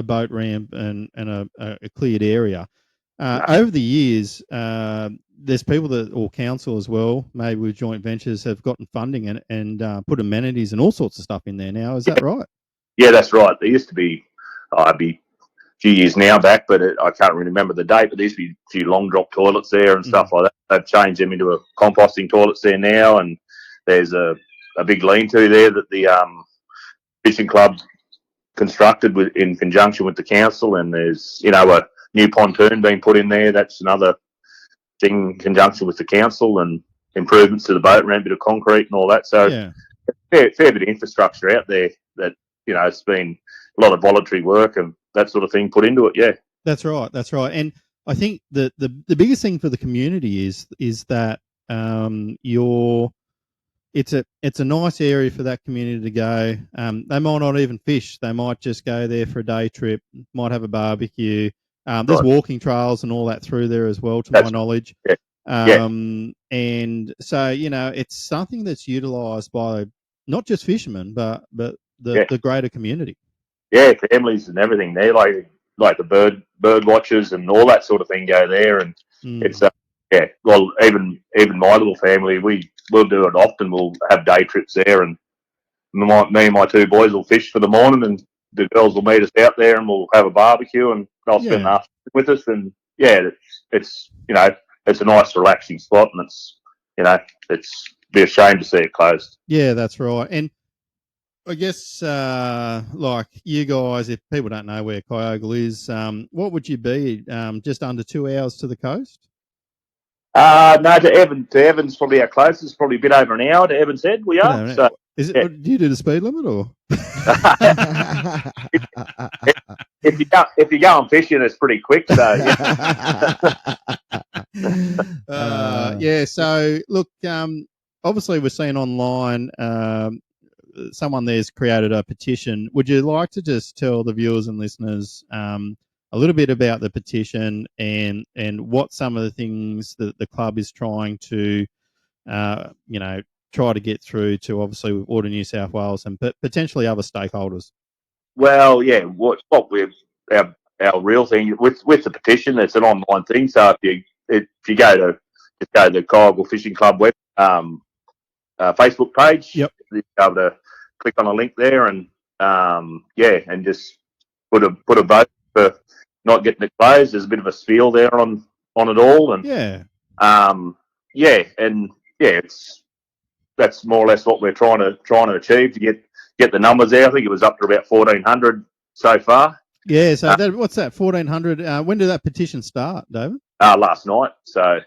boat ramp and a cleared area. Over the years, there's people or council as well, maybe with joint ventures, have gotten funding and put amenities and all sorts of stuff in there now. Is that right? Yeah, that's right. There used to be, I'd be a few years now back, but I can't really remember the date, but there used to be a few long drop toilets there and stuff like that. They've changed them into a composting toilets there now, and there's a big lean-to there that the fishing club constructed in conjunction with the council, and there's, a new pontoon being put in there. That's another thing in conjunction with the council, and improvements to the boat ramp, bit of concrete and all that. So fair bit of infrastructure out there that, it's been a lot of voluntary work and that sort of thing put into it. Yeah. That's right. And I think the biggest thing for the community is that it's a nice area for that community to go. They might not even fish. They might just go there for a day trip, might have a barbecue. There's walking trails and all that through there as well, my knowledge. Yeah. And so, it's something that's utilised by not just fishermen, but the greater community. Yeah, families and everything. They're like the bird watchers and all that sort of thing go there, and it's well, even my little family, we'll do it often. We'll have day trips there, and me and my two boys will fish for the morning, and the girls will meet us out there, and we'll have a barbecue, and they'll spend the afternoon with us. And it's it's a nice relaxing spot, and it's be a shame to see it closed. Yeah, that's right. And I guess, like you guys, if people don't know where Kyogle is, what would you be? Just under 2 hours to the coast? No, to Evans, probably our closest, probably a bit over an hour to Evans Head. We are. So, is it? Do you do the speed limit or? if you go on fishing, it's pretty quick. So So look, obviously we're seeing online. Someone there's created a petition. Would you like to just tell the viewers and listeners a little bit about the petition and what some of the things that the club is trying to, try to get through to obviously Water New South Wales and potentially other stakeholders? Well, yeah, what we're our real thing with the petition, it's an online thing. So if you go to the Kyogle Fishing Club web Facebook page, you'll be able to click on a link there and and just put a vote for not getting it closed. There's a bit of a spiel there on it all, and that's more or less what we're trying to achieve, to get the numbers there. I think it was up to about 1,400 so far. Yeah, so what's that, 1,400? When did that petition start, David? Last night. So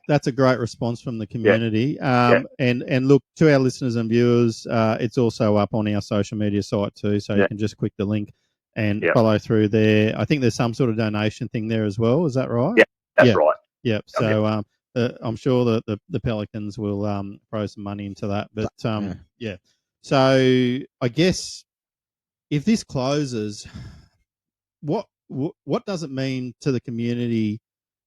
that's a great response from the community. And look, to our listeners and viewers, it's also up on our social media site too, so you can just click the link and follow through there. I think there's some sort of donation thing there as well. Is that right? Yeah, that's right. Yep. So I'm sure that the Pelicans will throw some money into that. But so I guess if this closes, what does it mean to the community?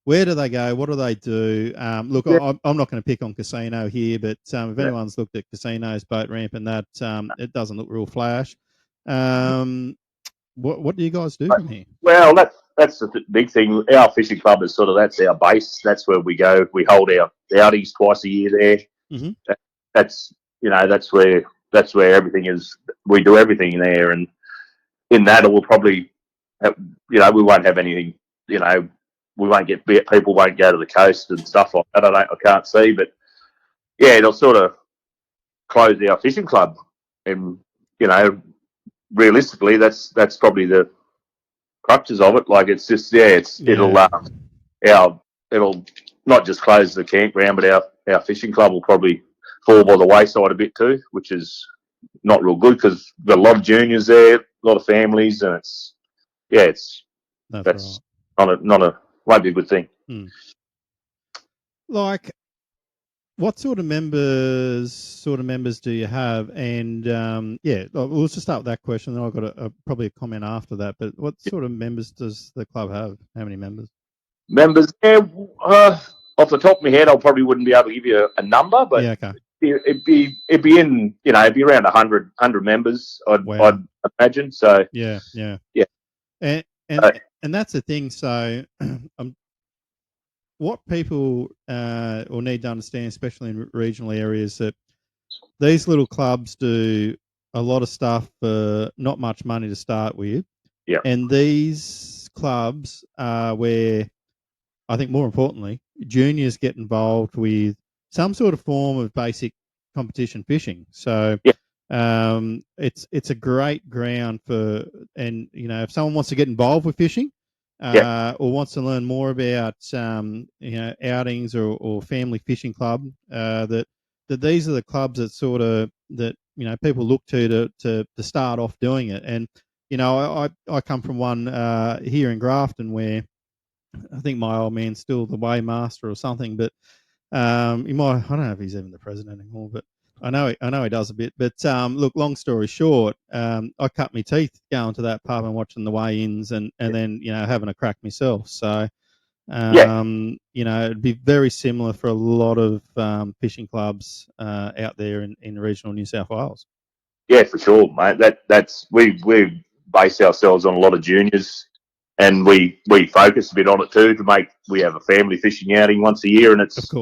Where do they go? What do they do? Look, I'm not going to pick on Casino here, but if anyone's looked at Casino's boat ramp and that, it doesn't look real flash. What do you guys do from here? Well, that's the big thing. Our fishing club is that's our base. That's where we go. We hold our outings twice a year there. Mm-hmm. That's where everything is. We do everything there, and in that it will probably, we won't have anything. We won't get people won't go to the coast and stuff like that. I can't see, but it'll sort of close our fishing club, and realistically, that's probably the crutches of it. Like, it's just it'll not just close the campground, but our fishing club will probably fall by the wayside a bit too, which is not real good because we've got a lot of juniors there, a lot of families, and it's that's right. Won't be a good thing. Like, what sort of members do you have? And we'll just start with that question. Then I've got probably a comment after that. But what sort of members does the club have? How many members? Members, off the top of my head, I probably wouldn't be able to give you a number, but okay. it'd be it'd be around 100 members. I'd imagine. So yeah. And that's the thing. So what people will need to understand, especially in regional areas, that these little clubs do a lot of stuff for not much money to start with. Yeah. And these clubs are where, I think more importantly, juniors get involved with some sort of form of basic competition fishing. So it's a great ground for, and if someone wants to get involved with fishing, or wants to learn more about outings or family fishing club, that these are the clubs that people look to start off doing it. And I come from one here in Grafton where I think my old man's still the weighmaster or something, but I don't know if he's even the president anymore, but I know he does a bit. But look, long story short, I cut my teeth going to that pub and watching the weigh-ins and then having a crack myself. So it'd be very similar for a lot of fishing clubs out there in regional New South Wales. Yeah, for sure, mate. That's we base ourselves on a lot of juniors, and we focus a bit on it too we have a family fishing outing once a year, and it's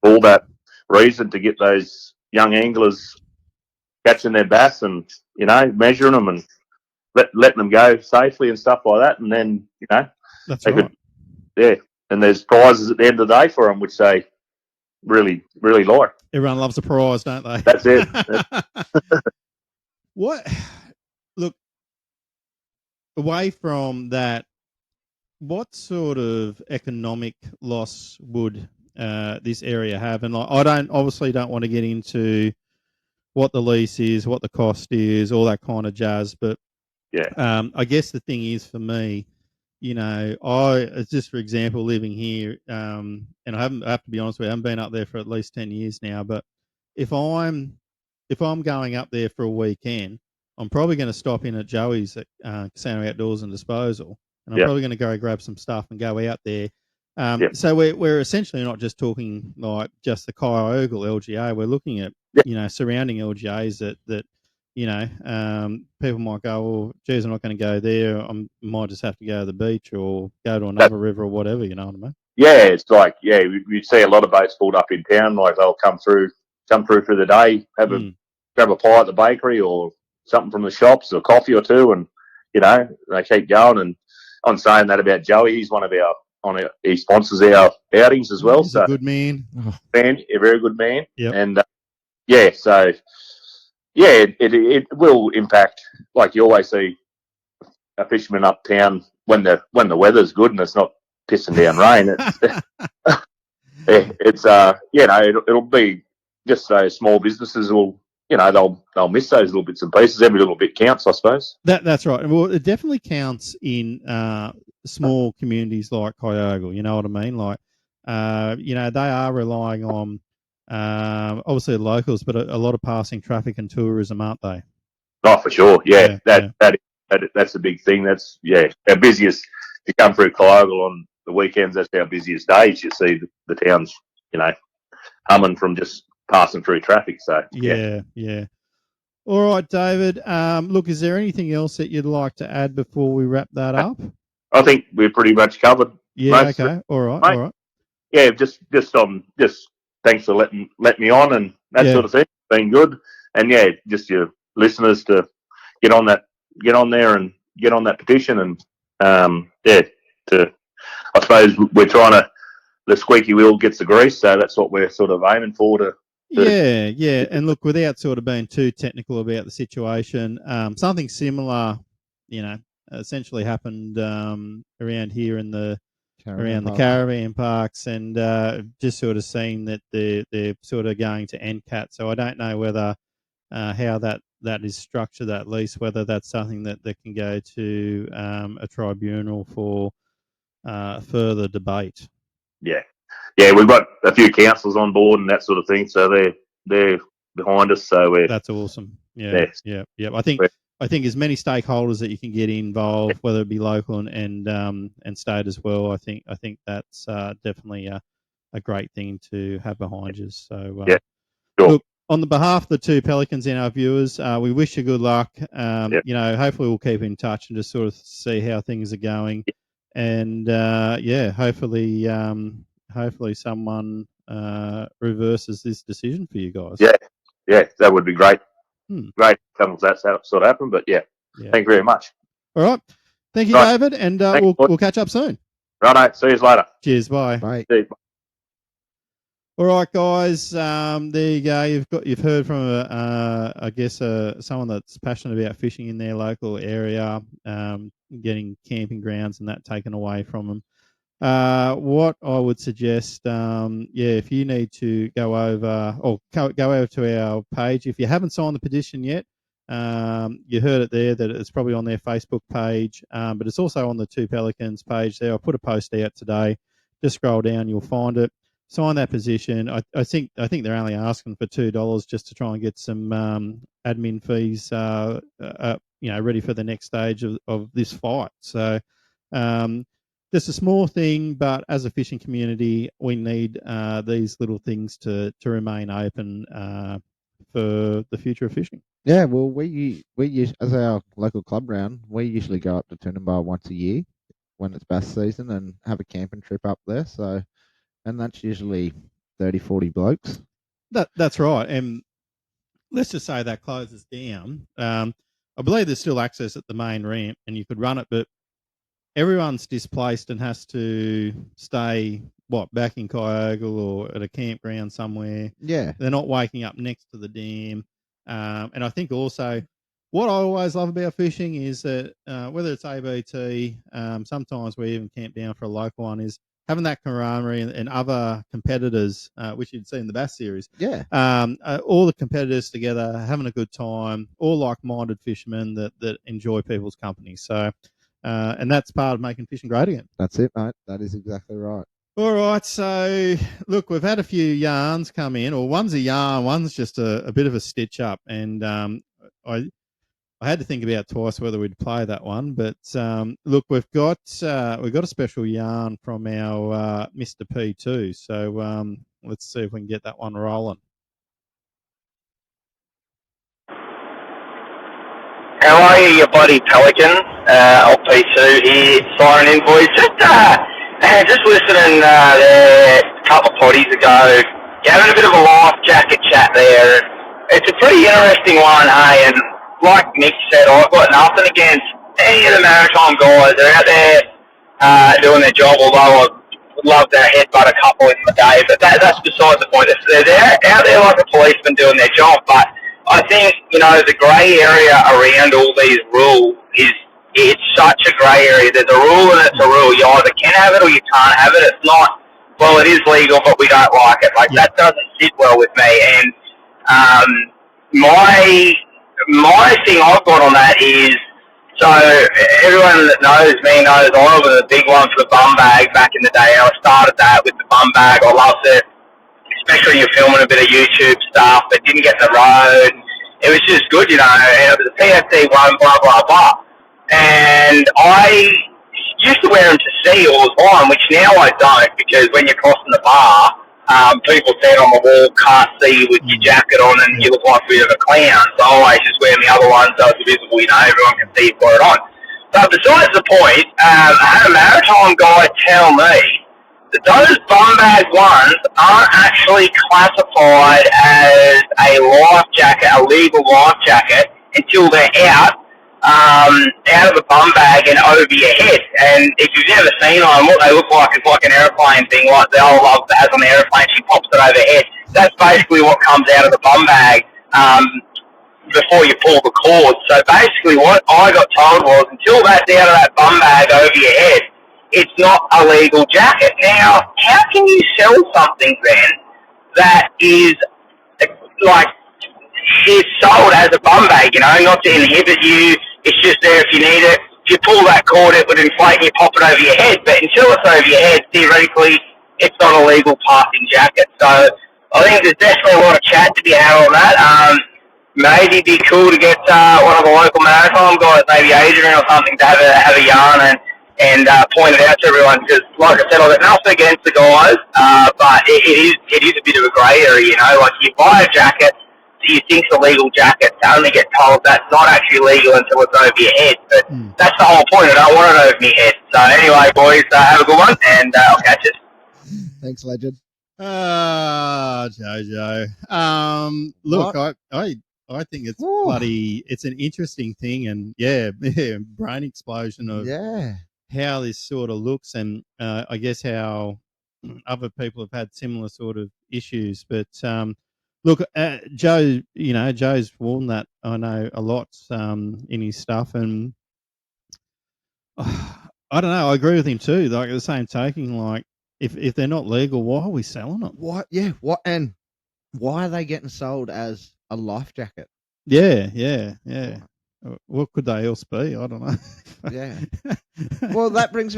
all that reason to get those young anglers catching their bass and measuring them and letting them go safely and stuff like that, and then that's right. And there's prizes at the end of the day for them, which they really like. Everyone loves a prize, don't they? That's it. What? Look, away from that, what sort of economic loss would this area have? And I obviously don't want to get into what the lease is, what the cost is, all that kind of jazz. But I guess the thing is for me, just for example, living here, and I have to be honest with you, I haven't been up there for at least 10 years now. But if I'm going up there for a weekend, I'm probably going to stop in at Joey's at Casino Outdoors and Disposal, and I'm probably going to go grab some stuff and go out there. So we're essentially not just talking like just the Kyogle LGA. We're looking at surrounding LGAs that people might go, well, geez, I'm not going to go there. I might just have to go to the beach or go to another river or whatever. You know what I mean? Yeah, it's like we see a lot of boats pulled up in town. Like they'll come through for the day, grab a pie at the bakery or something from the shops, or coffee or two, and they keep going. And I'm saying that about Joey. He's he sponsors our outings as well. He's a good man. A very good man. Yep. And it will impact. Like you always see a fisherman uptown when the weather's good and it's not pissing down rain. It'll be just those small businesses will, they'll miss those little bits and pieces. Every little bit counts, I suppose. That's right. Well, it definitely counts in small communities like Kyogle. You know what I mean? Like, they are relying on obviously the locals, but a lot of passing traffic and tourism, aren't they? Oh, for sure. That's the big thing. That's our busiest. If you come through Kyogle on the weekends, that's our busiest days. You see the towns, humming from just passing through traffic. So yeah. All right, David. Look, is there anything else that you'd like to add before we wrap that up? I think we're pretty much covered. Yeah. Okay. All right. Yeah. Just thanks for letting me on and that sort of thing. It's been good. And just your listeners to get on there and get on that petition and I suppose we're trying to, the squeaky wheel gets the grease, so that's what we're sort of aiming for Yeah. And look, without sort of being too technical about the situation, something similar, essentially happened around here in the caravan parks, and just sort of seeing that they're sort of going to NCAT. So I don't know whether how that is structured, at least whether that's something that can go to a tribunal for further debate. Yeah, we've got a few councils on board and that sort of thing, so they're behind us. So that's awesome. Yeah. I think as many stakeholders that you can get involved, whether it be local and state as well. I think that's definitely a great thing to have behind you. So sure. Look, on the behalf of the two Pelicans and our viewers, we wish you good luck. Hopefully we'll keep in touch and just sort of see how things are going. And hopefully someone reverses this decision for you guys. Yeah, that would be great. Great, if that sort of happen. But thank you very much. All right, thank you, David, and we'll catch up soon. Righto, see you later. Cheers, bye. Bye. See you. All right, guys. There you go. You've heard from I guess someone that's passionate about fishing in their local area, getting camping grounds and that taken away from them. What I would suggest, if you need to go over to our page. If you haven't signed the petition yet, you heard it there that it's probably on their Facebook page, but it's also on the Two Pelicans page there. I put a post out today. Just scroll down, you'll find it. Sign that petition. I think they're only asking for $2 just to try and get some admin fees, ready for the next stage of this fight. So, just a small thing, but as a fishing community, we need these little things to remain open for the future of fishing. Yeah, well, we as our local club round, we usually go up to Toowoomba once a year when it's bass season and have a camping trip up there. So. And that's usually 30, 40 blokes. That's right. And let's just say that closes down. I believe there's still access at the main ramp and you could run it, but everyone's displaced and has to stay, back in Kyogle or at a campground somewhere. Yeah. They're not waking up next to the dam. And I think also what I always love about fishing is that whether it's ABT, sometimes we even camp down for a local one, is having that camaraderie and other competitors, which you'd see in the Bass Series. Yeah. All the competitors together, having a good time, all like-minded fishermen that enjoy people's company. So, and that's part of making fishing great again. That's it, mate. That is exactly right. All right. So, look, we've had a few yarns come in, or one's a yarn, one's just a bit of a stitch up. And I had to think about twice whether we'd play that one, but look, we've got a special yarn from our Mr. P2, so let's see if we can get that one rolling. How are you, your buddy Pelican? P2 here, Siren Invoice. Just listening there a couple of potties ago, you're having a bit of a life jacket chat there. It's a pretty interesting one, hey, and like Nick said, I've got nothing against any of the maritime guys. They're out there doing their job, although I would love to headbutt a couple in the day, but that's beside the point. They're out there like a policeman doing their job, but I think, the grey area around all these rules it's such a grey area. There's a rule and it's a rule. You either can have it or you can't have it. It's not, well, it is legal, but we don't like it. That doesn't sit well with me. And my thing I've got on that is, so everyone that knows me knows I was a big one for the bum bag back in the day. I started that with the bum bag. I loved it, especially when you're filming a bit of YouTube stuff. It didn't get the road. It was just good, and it was a PFD one, blah, blah, blah. And I used to wear them to sea all the time, which now I don't, because when you're crossing the bar, people stand on the wall, can't see you with your jacket on, and you look like a bit of a clown. So I always just wear my other ones so it's visible, everyone can see you've got it on. But besides the point, I had a maritime guy tell me that those bum bag ones aren't actually classified as a life jacket, a legal life jacket, until they're out of the bum bag and over your head. And if you've never seen them, what they look like is like an aeroplane thing, like the old love that has on the aeroplane. She pops it overhead. That's basically what comes out of the bum bag before you pull the cord. So basically what I got told was, until that's out of that bum bag over your head, it's not a legal jacket. Now, how can you sell something then that is like is sold as a bum bag, not to inhibit you. It's just there if you need it. If you pull that cord, it would inflate and you pop it over your head. But until it's over your head, theoretically, it's not a legal passing jacket. So I think there's definitely a lot of chat to be had on that. Maybe be cool to get one of the local marathon guys, maybe Adrian or something, to have a yarn and point it out to everyone. Because, like I said, I've got nothing against the guys, but it is a bit of a grey area, Like, you buy a jacket, you think it's a legal jacket, to only get told that's not actually legal until it's over your head. But that's the whole point. I don't want it over my head. So anyway, boys, have a good one, and I'll catch you. Thanks, legend. Jojo. Look, I think it's it's an interesting thing, and brain explosion of how this sort of looks, and I guess how other people have had similar sort of issues. But look, Joe, Joe's worn that, I know, a lot in his stuff, and I don't know. I agree with him too. Like, at the same token, like, if they're not legal, why are we selling them? What? Yeah. What? And why are they getting sold as a life jacket? Yeah. What could they else be? I don't know. Yeah. Well, that brings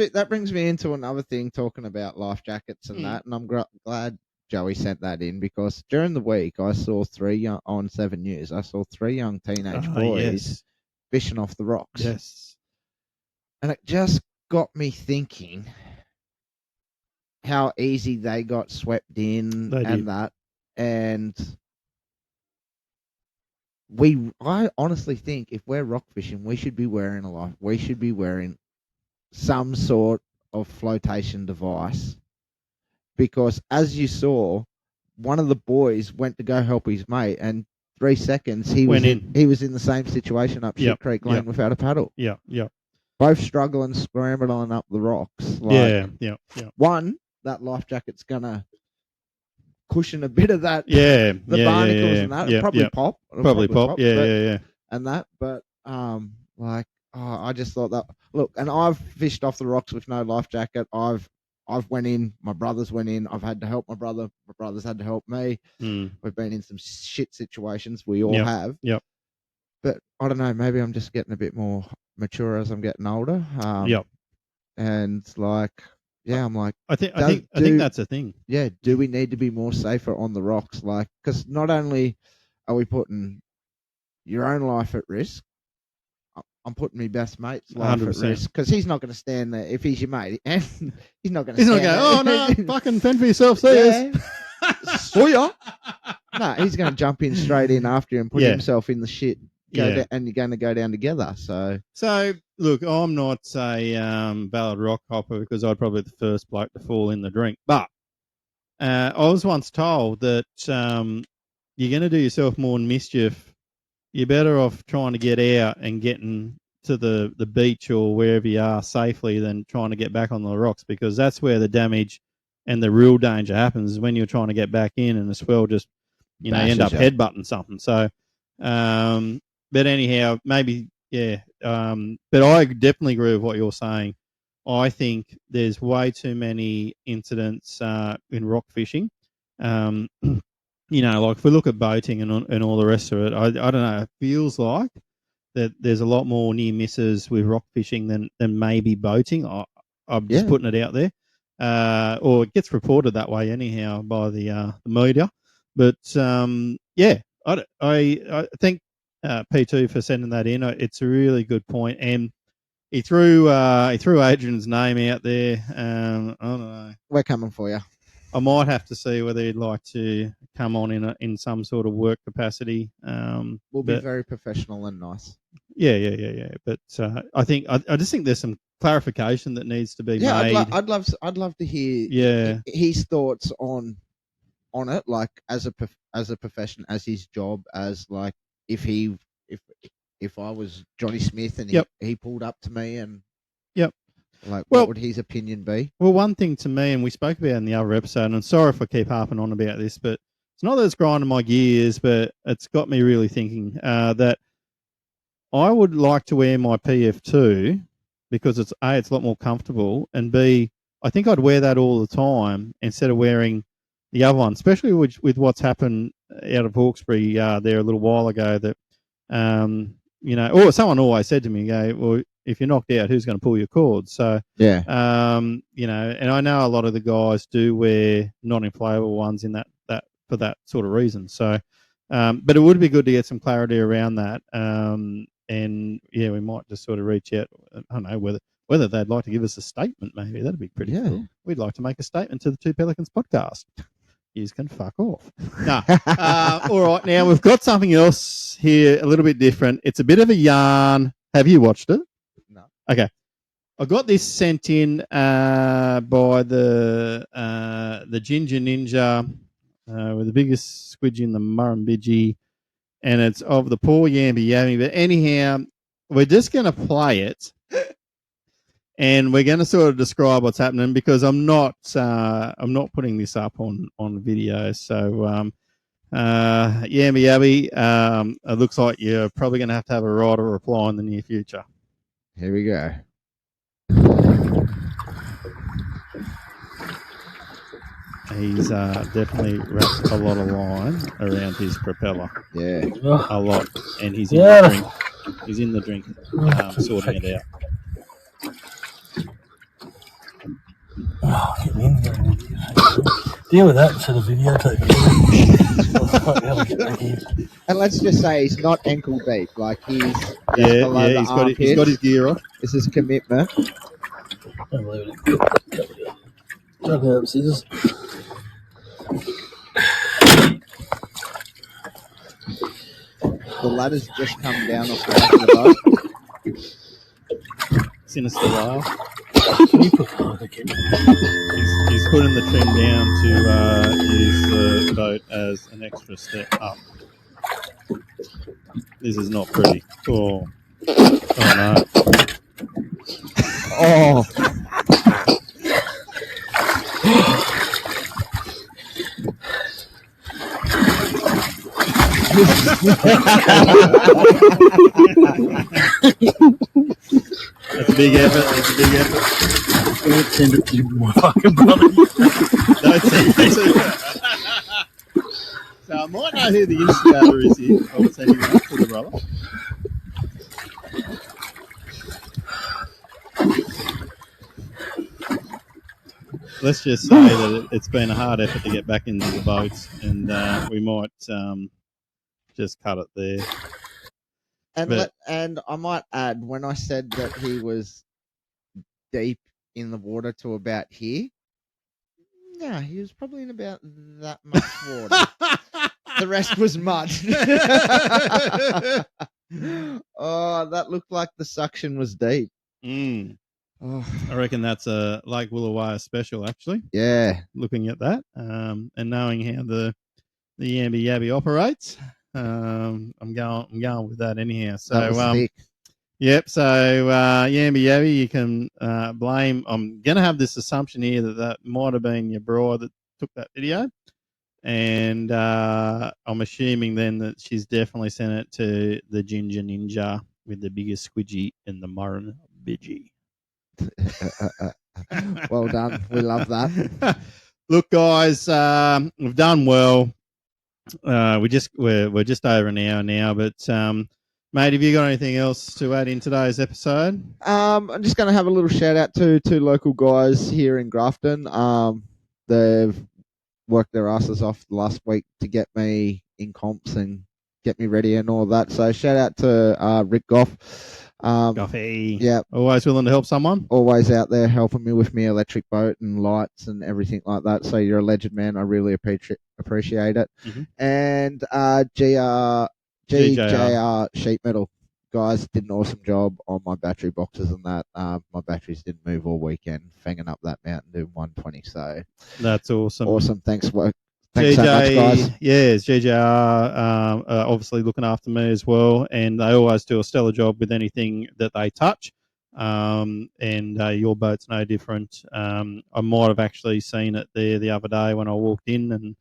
me into another thing, talking about life jackets and that, and I'm glad Joey sent that in, because during the week I saw 7 News. I saw 3 young teenage boys fishing off the rocks. Yes. And it just got me thinking how easy they got swept in that. And I honestly think if we're rock fishing, we should be wearing some sort of flotation device, because as you saw, one of the boys went to go help his mate, and 3 seconds he was in the same situation up Shit Creek Lane without a paddle. Yeah. Both struggling, scrambling up the rocks. Yeah. One, that life jacket's gonna cushion a bit of that. The barnacles and that. Probably pop. Probably pop. Yeah. And that, but I just thought that. Look, and I've fished off the rocks with no life jacket. I've went in. My brothers went in. I've had to help my brother. My brother's had to help me. We've been in some shit situations. We all have. Yep. But I don't know. Maybe I'm just getting a bit more mature as I'm getting older. And I'm like, I think that's a thing. Yeah. Do we need to be more safer on the rocks? Like, because not only are we putting your own life at risk, I'm putting my best mate's life 100%. At risk, because he's not going to stand there if he's your mate. And he's not going to. He's not going. Oh no! Fucking fend for yourself, serious. See ya. No, he's going to jump in straight in after you and put himself in the shit. And you're going to go down together. So look, I'm not a valid rock hopper, because I'd probably be the first bloke to fall in the drink. But I was once told that you're going to do yourself more mischief. You're better off trying to get out and getting to the beach or wherever you are safely than trying to get back on the rocks, because that's where the damage and the real danger happens, is when you're trying to get back in and the swell just, end up headbutting something. So, but anyhow, maybe, but I definitely agree with what you're saying. I think there's way too many incidents in rock fishing. Like if we look at boating and all the rest of it, I don't know, it feels like that there's a lot more near misses with rock fishing than maybe boating. I'm just putting it out there. Or it gets reported that way anyhow by the media. But I thank P2 for sending that in. It's a really good point, and he threw Adrian's name out there. I don't know. We're coming for you. I might have to see whether he'd like to come on in some sort of work capacity. We'll be very professional and nice. Yeah. But I just think there's some clarification that needs to be made. I'd love to hear his thoughts on it, like as a profession, as his job, as like if I was Johnny Smith and he pulled up to me and what would his opinion be? Well, one thing to me, and we spoke about it in the other episode, and I'm sorry if I keep harping on about this, but it's not that it's grinding my gears, but it's got me really thinking that I would like to wear my PF2 because it's A, it's a lot more comfortable, and B, I think I'd wear that all the time instead of wearing the other one, especially with what's happened out of Hawkesbury there a little while ago that, or someone always said to me, well, if you're knocked out, who's going to pull your cord? So, yeah, and I know a lot of the guys do wear non-inflatable ones in that for that sort of reason. So, but it would be good to get some clarity around that. And yeah, we might just sort of reach out. I don't know whether they'd like to give us a statement. Maybe that'd be pretty cool. We'd like to make a statement to the Two Pelicans podcast. You can fuck off. No. All right. Now we've got something else here, a little bit different. It's a bit of a yarn. Have you watched it? No. Okay. I got this sent in by the Ginger Ninja with the biggest squidgy in the Murrumbidgee, and it's of the poor Yamby Yammy. But anyhow, we're just going to play it. And we're going to sort of describe what's happening because I'm not putting this up on video. So, Yamby Yabby, it looks like you're probably going to have a writer reply in the near future. Here we go. He's definitely wrapped a lot of line around his propeller. Yeah, a lot, and he's in the drink. He's in the drink, sorting it out. Deal with that instead of videotaping. And let's just say he's not ankle deep. Like he's he's got his gear off. This is commitment. Grab scissors. The ladder's just come down off the back of the boat. Sinister whale. He's putting the trim down to use the boat as an extra step up. This is not pretty. Oh no. Oh. That's a big effort. Don't send it to my fucking brother. Don't send it to So I might know who the instigator is here. I'll send him up to the brother. Let's just say that it's been a hard effort to get back into the boats, and we might just cut it there. And I might add, when I said that he was deep in the water to about here, no, he was probably in about that much water. The rest was mud. Oh, that looked like the suction was deep. Oh. I reckon that's a Lake Willowaya special, actually. Yeah. Looking at that, and knowing how the Yamby Yabby operates, I'm going with that anyhow. So that was thick. Yep. So Yamby Yabby, you can blame. I'm gonna have this assumption here that might have been your bro that took that video, and I'm assuming then that she's definitely sent it to the Ginger Ninja with the biggest squidgy in the Murrumbidgee. Well done. We love that. Look, guys, we've done well. We're just over an hour now, but mate, have you got anything else to add in today's episode? I'm just going to have a little shout out to two local guys here in Grafton. They've worked their asses off last week to get me in comps and get me ready and all that. So shout out to Rick Goff. Goffy. Yeah. Always willing to help someone. Always out there helping me with my electric boat and lights and everything like that. So you're a legend, man. I really appreciate it. Mm-hmm. And GJR Sheet Metal guys did an awesome job on my battery boxes and that. My batteries didn't move all weekend, fanging up that mountain doing 120. So that's awesome. Awesome. Thanks so much, guys. Yeah, GJR obviously looking after me as well, and they always do a stellar job with anything that they touch. And your boat's no different. I might have actually seen it there the other day when I walked in,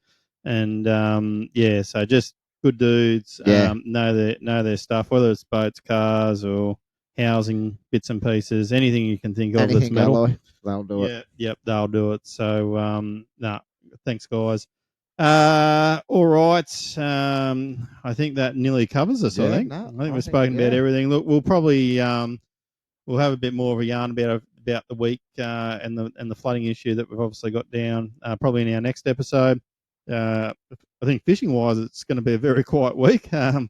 and yeah, so just good dudes. Know their stuff, whether it's boats, cars, or housing bits and pieces, anything you can think of that's metal. They'll do it. Yep, they'll do it. So, thanks, guys. All right. I think that nearly covers us. I think we've spoken about everything. Look, we'll probably we'll have a bit more of a yarn about the week and the flooding issue that we've obviously got down probably in our next episode. I think fishing wise, it's going to be a very quiet week. The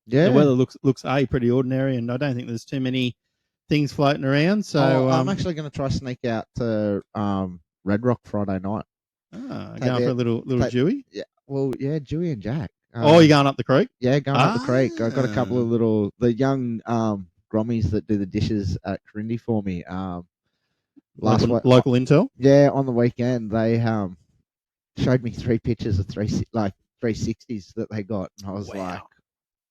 weather looks pretty ordinary, and I don't think there's too many things floating around. So I'm actually going to try sneak out to Red Rock Friday night. Going for a little Dewey? Yeah. Well, yeah, Dewey and Jack. You're going up the creek? Yeah, going up the creek. I've got a couple of the young grommies that do the dishes at Corindi for me. Local intel? Yeah, on the weekend they showed me 3 pictures of 360s that they got, and I was like,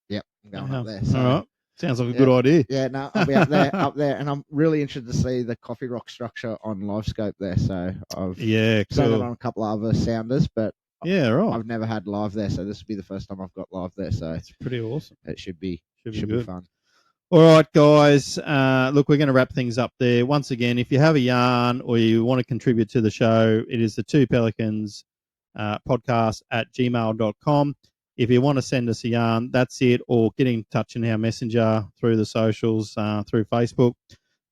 "Yep, I'm going up there." So, all right. Sounds like a good idea. Yeah, no, I'll be up there, and I'm really interested to see the coffee rock structure on LiveScope there. So I've seen it on a couple of other sounders, but I've never had live there, so this will be the first time I've got live there. So it's pretty awesome. It should be fun. All right, guys. Look, we're going to wrap things up there. Once again, if you have a yarn or you want to contribute to the show, it is the Two Pelicans podcast at gmail.com. If you want to send us a yarn, that's it, or get in touch in our messenger through the socials, through Facebook.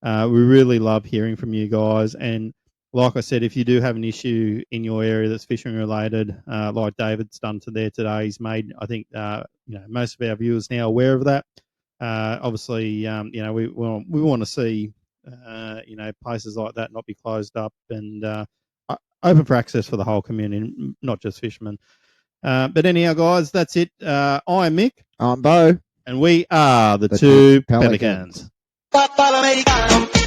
We really love hearing from you guys. And like I said, if you do have an issue in your area that's fishing related, like David's done today, he's made, I think, most of our viewers now aware of that. Obviously, we want to see, places like that not be closed up and open for access for the whole community, not just fishermen. But anyhow, guys, that's it. I'm Mick. I'm Bo. And we are the Two Pelicans. Pelicans.